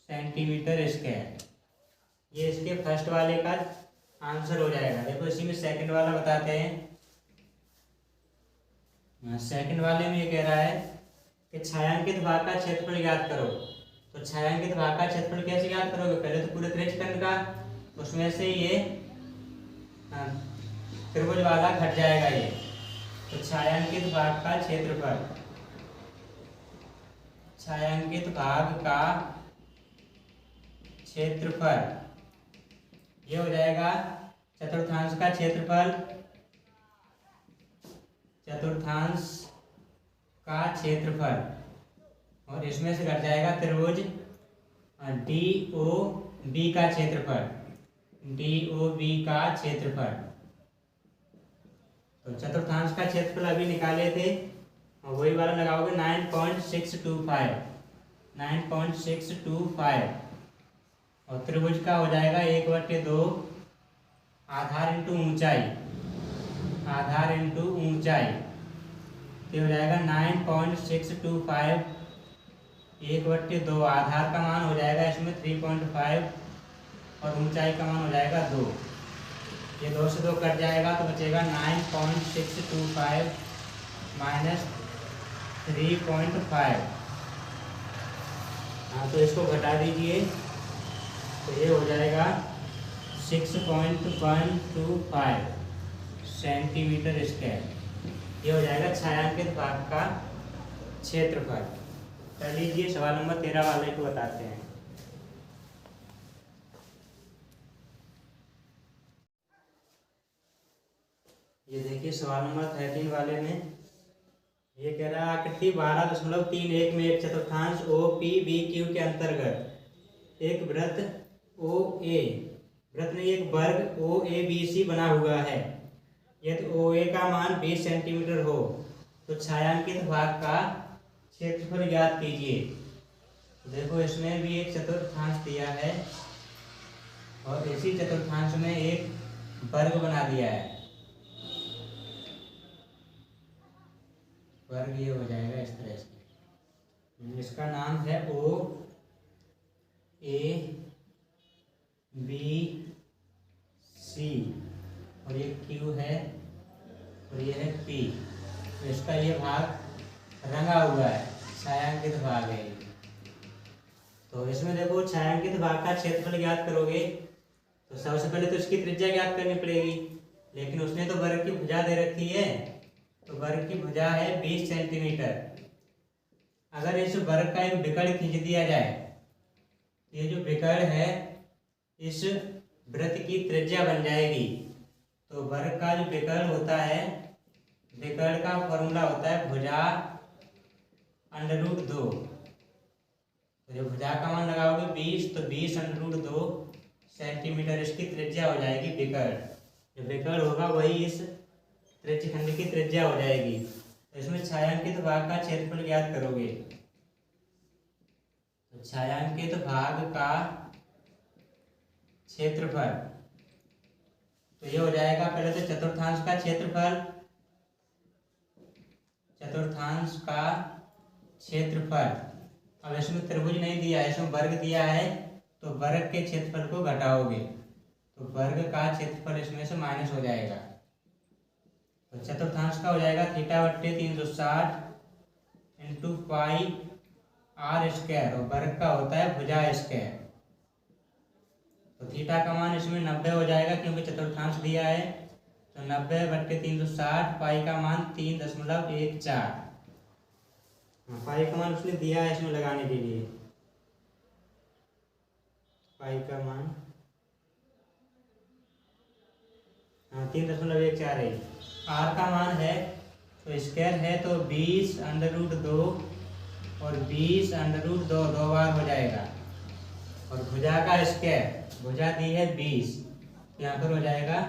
सेंटीमीटर स्क्वायर। ये इसके फर्स्ट वाले का आंसर हो जाएगा। देखो इसी में सेकंड वाला बताते हैं। सेकंड वाले में ये कह रहा है कि छायांकित भाग का क्षेत्रफल ज्ञात करो। तो छायांकित भाग का क्षेत्रफल कैसे ज्ञात करोगे? पहले तो पूरे त्रिज्यखंड का, उसमें से ये त्रिभुज वाला घट जाएगा ये। तो छायांकित भाग का क्षेत्रफल, छायांकित भाग का क्षेत्रफल ये हो जाएगा चतुर्थांश का क्षेत्रफल, चतुर्थांश का क्षेत्रफल और इसमें से घट जाएगा त्रिभुज DOB का क्षेत्रफल, DOB का क्षेत्रफल। तो चतुर्थांश का क्षेत्रफल अभी निकाले थे और वही वाला लगाओगे 9.625 और त्रिभुज का हो जाएगा 1/2 आधार इंटू ऊंचाई, आधार इंटू ऊंचाई तो हो जाएगा 9.625 1/2। आधार का मान हो जाएगा इसमें 3.5 और ऊंचाई का मान हो जाएगा 2। ये 2 से 2 कट जाएगा तो बचेगा 9.625 माइनस 3.5। हाँ तो इसको घटा दीजिए तो ये हो जाएगा 6.125 सेंटीमीटर स्क्वायर। ये हो जाएगा छायांकित भाग का क्षेत्रफल। कर लीजिए, सवाल नंबर 13 वाले को बताते हैं। ये देखिए सवाल नंबर 13 वाले में ये कह रहा है आकृति 12.31 में एक चतुर्थांश OPBQ के अंतर्गत एक वृत्त OA, वृत्त में एक वर्ग OABC बना हुआ है। यदि OA का मान 20 सेंटीमीटर हो तो छायांकित भाग का क्षेत्रफल ज्ञात कीजिए। देखो इसमें भी एक चतुर्थांश दिया है और इसी चतुर्थांश में एक वर्ग बना दिया है। वर्ग ये हो जाएगा इस तरह से, इसका नाम है OABC और ये Q है और ये है P। तो इसका ये भाग रंगा हुआ है, छायांकित भाग है। तो इसमें देखो छायांकित भाग का क्षेत्रफल ज्ञात करोगे तो सबसे पहले तो इसकी त्रिज्या ज्ञात करनी पड़ेगी, लेकिन उसने तो वर्ग की भुजा दे रखी है। तो वर्ग की भुजा है 20 सेंटीमीटर। अगर इस वर्ग का एक विकर्ण खींच दिया जाए, ये जो विकर्ण है इस वृत्त की त्रिज्या बन जाएगी। तो वर्ग का जो विकर्ण होता है, विकर्ण का फॉर्मूला होता है भुजा √2। तो जब भुजा का मान लगाओगे 20 तो 20 √2 सेंटीमीटर इसकी त्रिज्या हो जाएगी विकर्ण। जो विकर्ण होगा वही इस त्रिज्यखंड की त्रिज्या हो जाएगी। तो इसमें छायांकित भाग का क्षेत्रफल ज्ञात करोगे। तो छायांकित भाग का क्षेत्रफल तो ये हो जाएगा, पहले तो चतुर्थांश का क्षेत्रफल, चतुर्थांश का क्षेत्रफल। अब इसमें त्रिभुज नहीं दिया है, इसमें वर्ग दिया है, तो वर्ग के क्षेत्रफल को घटाओगे तो वर्ग का क्षेत्रफल इसमें से माइनस हो जाएगा। तो चतुर्थांश का हो जाएगा θ/360 × πr², और वर्ग का होता है भुजा स्क्वायर। तो थीटा का मान इसमें 90 हो जाएगा क्योंकि चतुर्थांश दिया है। तो 90/360, पाई का मान 3.14। पाई का मान उसने दिया है इसमें लगाने के लिए। पाई का मान 3.14 है। आर का मान है तो स्क्वायर है तो 20 √2 और 20 √2 दो बार हो जाएगा। और भुजा का स्क्वायर, भुजा दी है 20, यहाँ पर हो जाएगा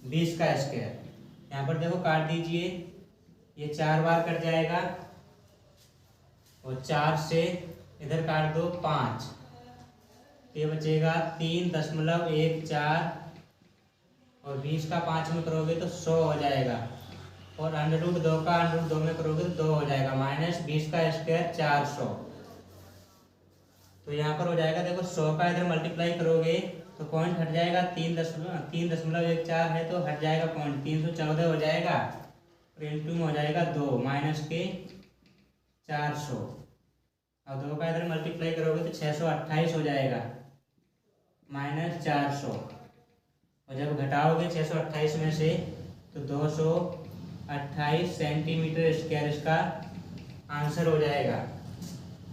20 का स्क्वायर। यहाँ पर देखो काट दीजिए, ये 4 बार कट जाएगा और 4 से इधर काट दो 5, ये बचेगा 3.14 और 20 का 5 में करोगे तो 100 हो जाएगा। और √2 का √2 में करोगे तो 2 हो जाएगा, -20 का स्क्वायर 400। तो यहाँ पर हो जाएगा, देखो 100 का इधर मल्टीप्लाई करोगे तो पॉइंट हट जाएगा, 3.14 है तो हट जाएगा पॉइंट, 314 हो जाएगा और इंटू में हो जाएगा 2 -400। और 2 का इधर मल्टीप्लाई करोगे तो 628 हो जाएगा -400। और जब घटाओगे 628 में से तो 228 सेंटीमीटर स्क्वायर इसका आंसर हो जाएगा।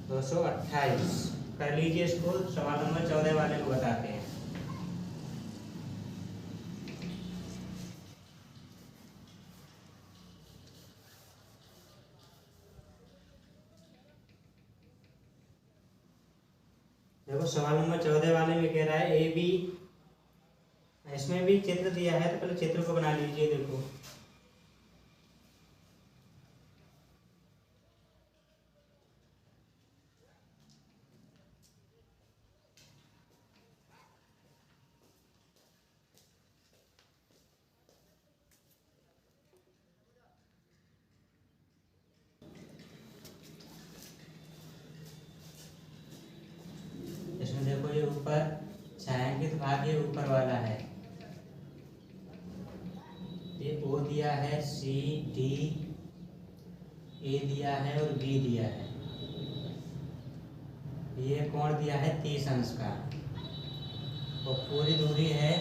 228 कर लीजिए। इसको सवाल नंबर 14 वाले को बताते हैं। देखो सवाल नंबर 14 वाले में कह रहा है ए बी, इसमें भी चित्र दिया है तो पहले चित्र को बना लीजिए। देखो इसमें देखो ये ऊपर छायांकित भाग ये ऊपर वाला है, ये ओ दिया है, सी डी ए दिया है और बी दिया है। ये कोण दिया है 30 अंश का और पूरी दूरी है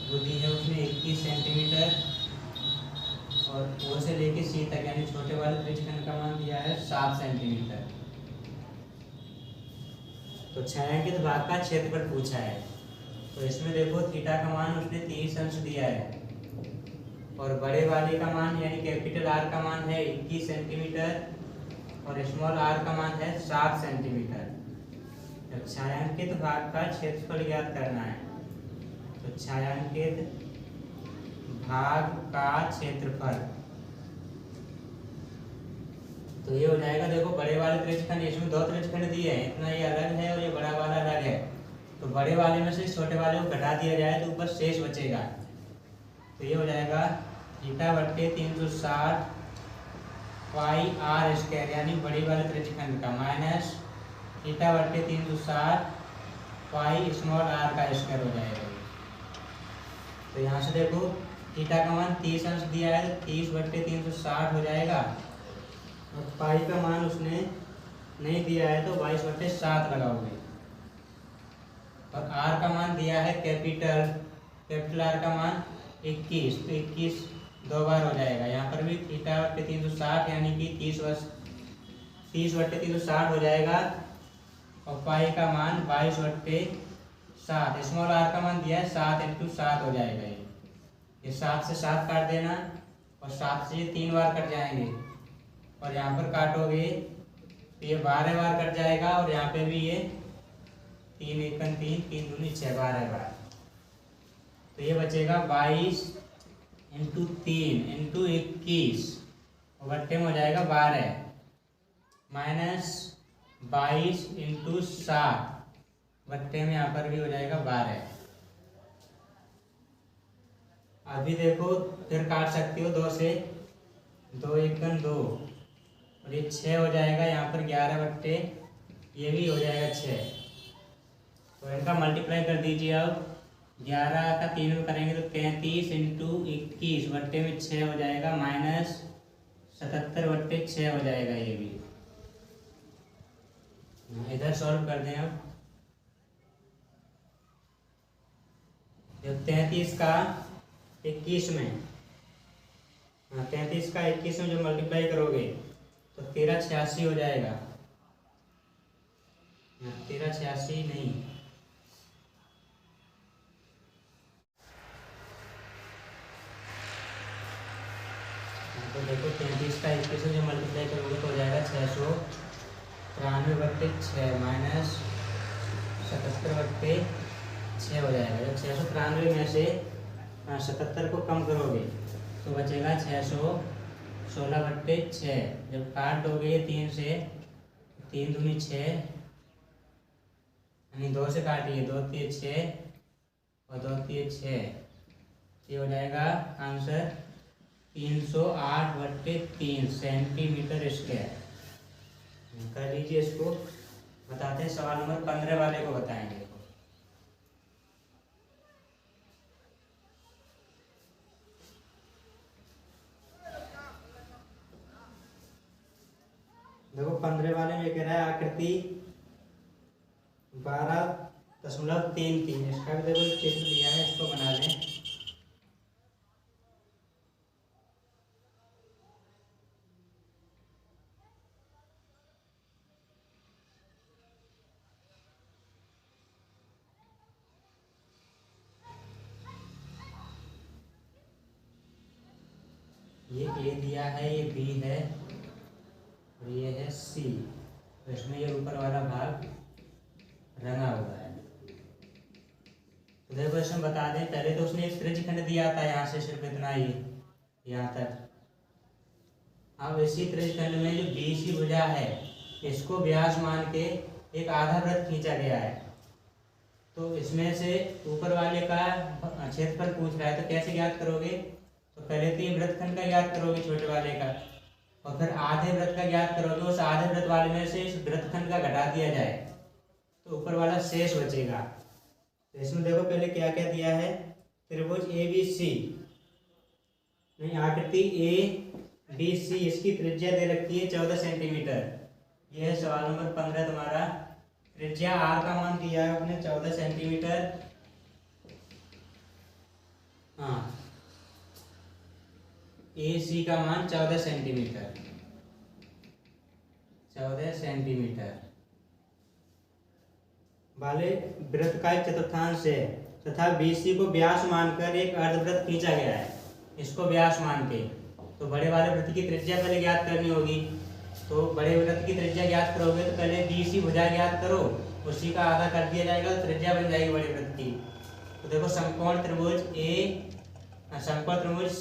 वो दी है उसने 21 सेंटीमीटर और ओ से लेके सी तक यानी छोटे वाले त्रिज्यखंड का मान दिया है 7 सेंटीमीटर। तो छायांकित भाग का क्षेत्रफल पूछा है। तो इसमें देखो थीटा का मान उसने 30 अंश दिया है और बड़े वाले का मान यानी कैपिटल आर का मान है 21 सेंटीमीटर और स्मॉल आर का मान है 7 सेंटीमीटर। तो छायांकित भाग का क्षेत्रफल ज्ञात करना है। तो छायांकित भाग का क्षेत्रफल तो ये हो जाएगा, देखो बड़े वाले त्रिज्यखंड, इसमें 2 त्रिज्यखंड दिए हैं, इतना ये अलग है और ये बड़ा वाला अलग है। तो बड़े वाले में से छोटे वाले को घटा दिया जाए तो ऊपर शेष बचेगा। तो ये हो जाएगा θ/360 पाई आर स्क्वायर यानी बड़ी वाले त्रिज्यखंड का माइनस θ/360 पाई स्मॉल आर का स्क्वायर हो जाएगा। तो यहाँ से देखो थीटा का मान 30 अंश दिया है तो 30/360 हो जाएगा और पाई का मान उसने नहीं दिया है तो 22/7 लगाओगे। और आर का मान दिया है कैपिटल आर का मान 21, तो 21 2 बार हो जाएगा। यहाँ पर भी θ/360 यानी कि 30/360 हो जाएगा और पाई का मान 22/7। स्मॉल आर का मान दिया है 7 × 7 हो जाएगा। ये 7 से 7 काट देना और 7 से ये 3 बार कट जाएंगे और यहाँ पर काटोगे तो ये 12 बार कट जाएगा और यहाँ पे भी ये 3 एकम 3 3 दूनी 6 12 बार। तो ये बचेगा 22 इंटू 3 इंटू 21 और बट्टे में हो जाएगा 12 माइनस 22 इंटू 7 बट्टे में यहाँ पर भी हो जाएगा 12। अभी देखो फिर काट सकती हो 2 से, 2 एकम 2 और ये 6 हो जाएगा। यहाँ पर 11 बट्टे ये भी हो जाएगा 6। तो इनका मल्टीप्लाई कर दीजिए। अब 11 का 3 में करेंगे तो 33 इंटू 21 बट्टे में 6 हो जाएगा माइनस 77 बट्टे 6 हो जाएगा। ये भी इधर सॉल्व कर दें। अब जब 33 का 21 में 33 का 21 में जो मल्टीप्लाई करोगे तो 1386 हो जाएगा। 1386 नहीं, तो देखो 33 का 21 में जो मल्टीप्लाई करोगे तो हो जाएगा 693 बट्टे 6 माइनस 77 बट्टे 6 हो जाएगा। जब 693 में से 77 को कम करोगे तो बचेगा 616 बट्टे 6। जब काट दोगे 3 से, 3 दूनी 6 यानी 2 से काटिए, 2 3 6 और 2 3 6, ये हो जाएगा आंसर 308 बट्टे 3 सेंटीमीटर स्क्वायर। कर लीजिए इसको। बताते हैं सवाल नंबर 15 वाले को बताएंगे। देखो 15 वाले में कह रहा है आकृति 12.33। इसका भी देखो चित्र दिया है, इसको बना लें। ये A दिया है, ये B है और ये है C। तो इसमें ये ऊपर वाला भाग रंगा हुआ है। तो देखो इसमें बता दें, पहले तो उसने एक त्रिज्यखंड दिया था यहाँ से सिर्फ इतना ही यहाँ तक। अब इसी त्रिज्यखंड में जो BC भुजा है इसको व्यास मान के एक आधा वृत्त खींचा गया है। तो इसमें से ऊपर वाले का क्षेत्रफल पूछ रहा है, तो कैसे ज्ञात करोगे? तो पहले तो ये वृत्तखंड का ज्ञात करोगे छोटे वाले का, और फिर आधे वृत्त का ज्ञात करोगे। उस आधे वृत्त वाले में से इस वृत्तखंड का घटा दिया जाए तो ऊपर वाला शेष बचेगा। तो इसमें देखो पहले क्या क्या दिया है। त्रिभुज ABC नहीं, आकृति ABC, इसकी त्रिज्या दे रखी है 14 सेंटीमीटर। यह है सवाल नंबर 15 तुम्हारा। त्रिज्या R का मान दिया है अपने 14 सेंटीमीटर। हाँ, AC का मान 14 सेंटीमीटर, 14 सेंटीमीटर वाले वृत्त का एक चतुर्थांश है तथा BC को व्यास मानकर एक अर्धवृत्त खींचा गया है। इसको व्यास मान के तो बड़े वाले वृत्त की त्रिज्या पहले ज्ञात करनी होगी। तो बड़े वृत्त की त्रिज्या ज्ञात करोगे तो पहले BC भुजा ज्ञात करो, उसी का आधा कर दिया जाएगा तो त्रिज्या बन जाएगी बड़े वृत्त की। तो देखो समकोण त्रिभुज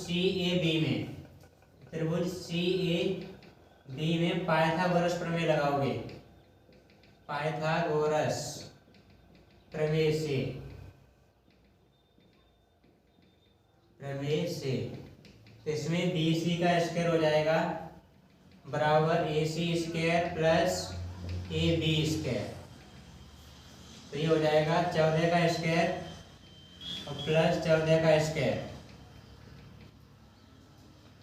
CAB में, त्रिभुज CAB में पाइथागोरस प्रमेय लगाओगे। पाइथागोरस प्रमेय से तो इसमें BC का स्क्वायर हो जाएगा बराबर AC square plus AB square. तो ये हो जाएगा 14 का स्क्वायर और प्लस 14 का स्क्वायर।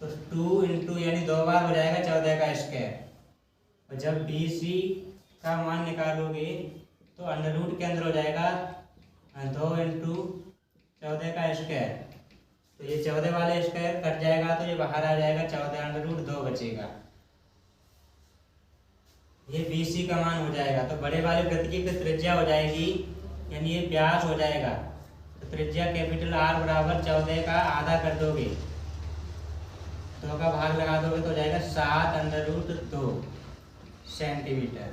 तो 2 इंटू यानी 2 बार हो जाएगा 14 का स्क्वायर। और जब BC का मान निकालोगे तो अंडर रूट के अंदर हो जाएगा 2 इंटू 14 का स्क्वायर। तो ये 14 वाले स्क्वायर कट जाएगा तो ये बाहर आ जाएगा, 14 अंडर रूट 2 बचेगा। ये BC का मान हो जाएगा। तो बड़े वाले वृत्त की त्रिज्या हो जाएगी यानी ये व्यास हो जाएगा। तो त्रिज्या कैपिटल R बराबर 14 का आधा कर दोगे, 2 का भाग लगा दोगे तो हो जाएगा 7 अंडर रूट 2। सेंटीमीटर।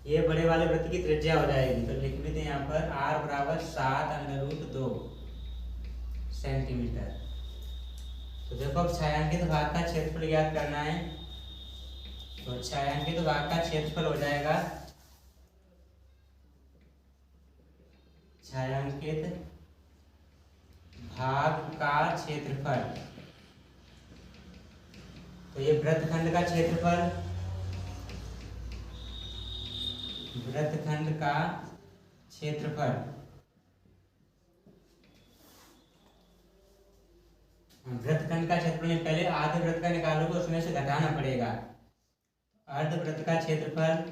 ये बड़े वाले वृत्त की त्रिज्या हो जाएगी, तो लिख भी दें यहाँ पर r बराबर 7√2 सेंटीमीटर। तो देखो अब छायांकित भाग का क्षेत्रफल ज्ञात करना है। तो छायांकित भाग का क्षेत्रफल हो जाएगा, छायांकित भाग का क्षेत्रफल, तो ये वृत्तखंड का क्षेत्रफल, वृत्तखंड का क्षेत्रफल, वृत्तखंड का क्षेत्रफल पहले आधे वृत्त का निकालोगे, उसमें से घटाना पड़ेगा। अर्धवृत्त का क्षेत्रफल,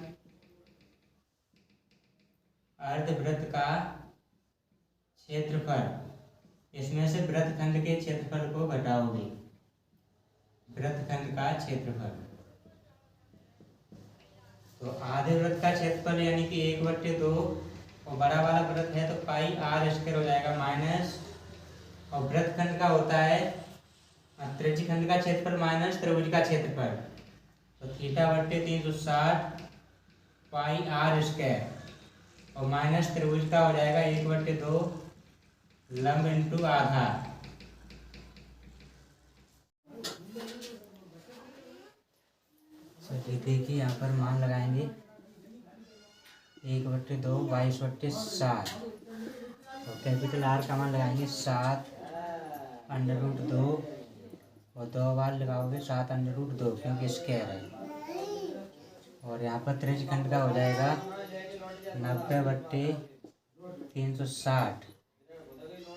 अर्धवृत्त का क्षेत्रफल, इसमें से वृत्तखंड के क्षेत्रफल को घटाओगे, वृत्तखंड का क्षेत्रफल। तो आधे वृत्त का क्षेत्रफल यानी कि 1/2, और बड़ा वाला वृत्त है तो πr² हो जाएगा माइनस, और वृत्तखंड का होता है त्रिज्यखंड का क्षेत्रफल माइनस त्रिभुज का क्षेत्रफल, तो θ/360 πr², और माइनस त्रिभुज का हो जाएगा 1/2 लंब इंटू आधा। देखिए यहाँ पर मान लगाएंगे 1/2 22/7, और कैपिटल R का मान लगाएंगे 7√2, और 2 बार लगाओगे 7√2 क्योंकि स्क्वायर है, और यहाँ पर त्रिज्यखंड का हो जाएगा 90/360,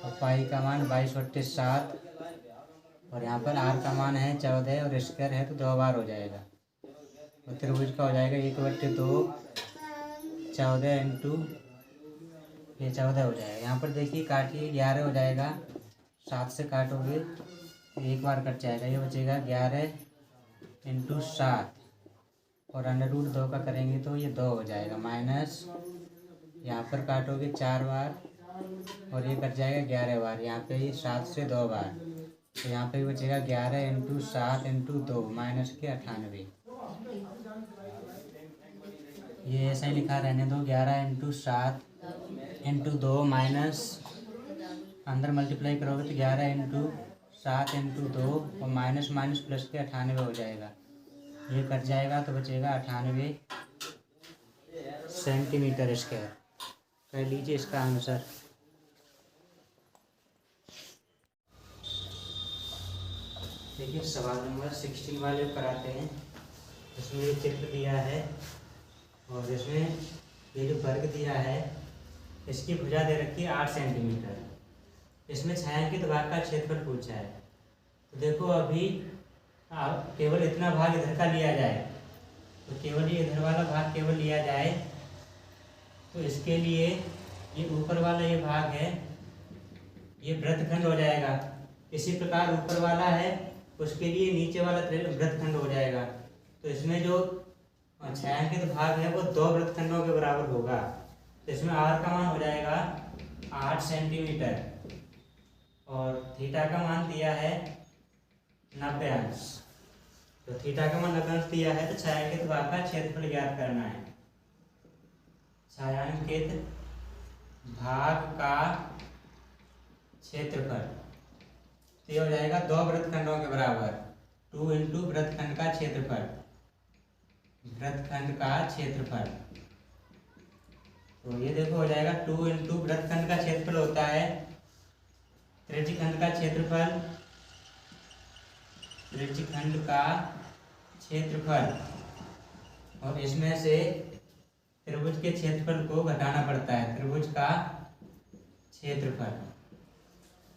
और पाई का मान 22/7, और यहाँ पर R का मान है 14, और स्क्वायर है तो 2 बार हो जाएगा, और त्रिभुज का हो जाएगा 1/2 14 इंटू ये 14 हो जाएगा। यहाँ पर देखिए काटिए 11 हो जाएगा, 7 से काटोगे तो एक बार कट जाएगा, ये बचेगा 11 इंटू 7, और √2 का करेंगे तो ये 2 हो जाएगा, माइनस यहाँ पर काटोगे 4 बार, और ये कट जाएगा 11 बार, यहाँ पे ये 7 से 2 बार, तो यहाँ पे बचेगा 11 इंटू 7 इंटू 2 माइनस के 98। ये ऐसा ही लिखा रहने दो, 11 इंटू 7 इंटू 2 माइनस, अंदर मल्टीप्लाई करोगे तो 11 इंटू 7 इंटू 2, और माइनस माइनस प्लस के 98 हो जाएगा, ये कट जाएगा तो बचेगा 98 सेंटीमीटर स्क्वायर। कर लीजिए इसका आंसर। देखिए सवाल नंबर 16 वाले कराते हैं। इसमें ये चित्र दिया है, और इसमें ये जो वर्ग दिया है इसकी भुजा दे रखी है 8 सेंटीमीटर। इसमें छायांकित भाग का क्षेत्रफल पूछा है। तो देखो अभी केवल इतना भाग इधर का लिया जाए, तो केवल ये इधर वाला भाग केवल लिया जाए, तो इसके लिए ये ऊपर वाला ये भाग है, ये वृत्तखंड हो जाएगा। इसी प्रकार ऊपर वाला है, उसके लिए नीचे वाला वृत्तखंड हो जाएगा। तो इसमें जो छायांकित भाग है वो 2 वृत्तखंडों के बराबर होगा। तो इसमें r का मान हो जाएगा 8 सेंटीमीटर, और थीटा का मान दिया है 90 अंश। तो थीटा का मान 90 अंश दिया है, तो छायांकित भाग का क्षेत्रफल ज्ञात करना है। छायांकित भाग का क्षेत्रफल तो ये हो जाएगा 2 वृत्तखंडों के बराबर, 2 इंटू वृत्तखंड का क्षेत्रफल, वृत्तखंड का क्षेत्रफल। तो ये देखो हो जाएगा 2 इंटू वृत्तखंड का क्षेत्रफल होता है त्रिज्यखंड का क्षेत्रफल, त्रिज्यखंड का क्षेत्रफल, और इसमें से त्रिभुज के क्षेत्रफल को घटाना पड़ता है, त्रिभुज का क्षेत्रफल।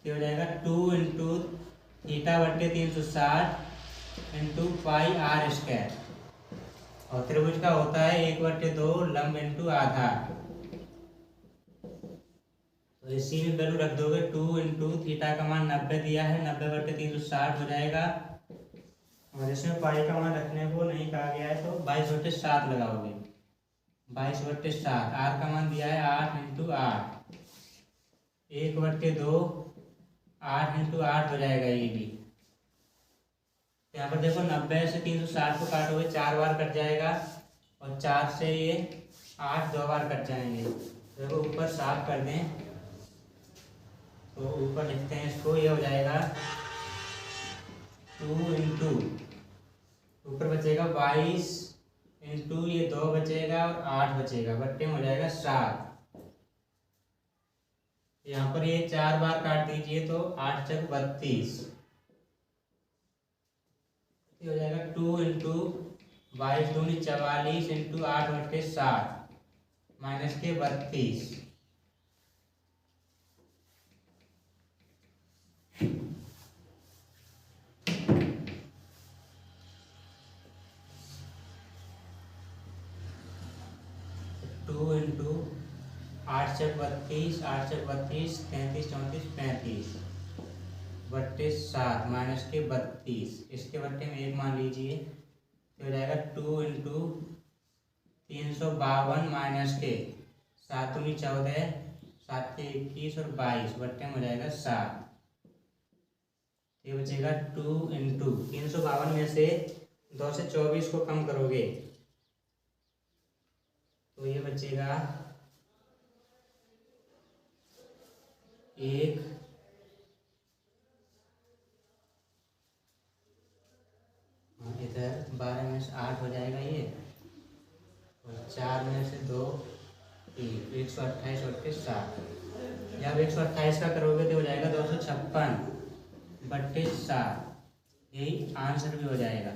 तो हो जाएगा 2 इंटू θ/360 इंटू πr², और त्रिभुज का होता है 1/2 लंब इंटू आधा। तो इसी में वैल्यू रख दोगे, 2 इंटू थीटा का मान 90 दिया है, 90/360 हो जाएगा, और इसमें पाई का मान रखने को नहीं कहा गया है, तो 22/7 लगाओगे, 22/7। आर का मान दिया है 8 इंटू 8, 1/2 8 इंटू 8 हो जाएगा ये भी, तो यहाँ पर देखो 90 से 360 को काटोगे 4 बार कट जाएगा, और 4 से ये 8 2 बार कट जाएंगे। देखो ऊपर साफ कर दें तो ऊपर लिखते हैं इसको, ये हो जाएगा 2 इंटू ऊपर बचेगा 22 इंटू ये 2 बचेगा और 8 बचेगा, बट्टे में हो जाएगा 7। यहाँ पर ये 4 बार काट दीजिए तो 8 चक 32 हो जाएगा। 2 इंटू 22 दूनी 44 इंटू 8 बट्टे 7 माइनस के 32। टू इंटू 8 चक 32 8 चक 32 33 34 35 बट्टे 7 माइनस के 32। इसके बट्टे में 1 मान लीजिए तो हो जाएगा 2 इंटू 352 माइनस के 7 दूनी 14 7 के 21 और 22 बट्टे में हो जाएगा 7। ये बचेगा 2 इंटू 352 में से 2 से 24 को कम करोगे तो ये बचेगा 1 इधर 12 में से 8 हो जाएगा ये, और 4 में से 2 3 128 बट्टे 7। जब 128 का करोगे तो हो जाएगा 256 बट्टे 7, यही आंसर भी हो जाएगा।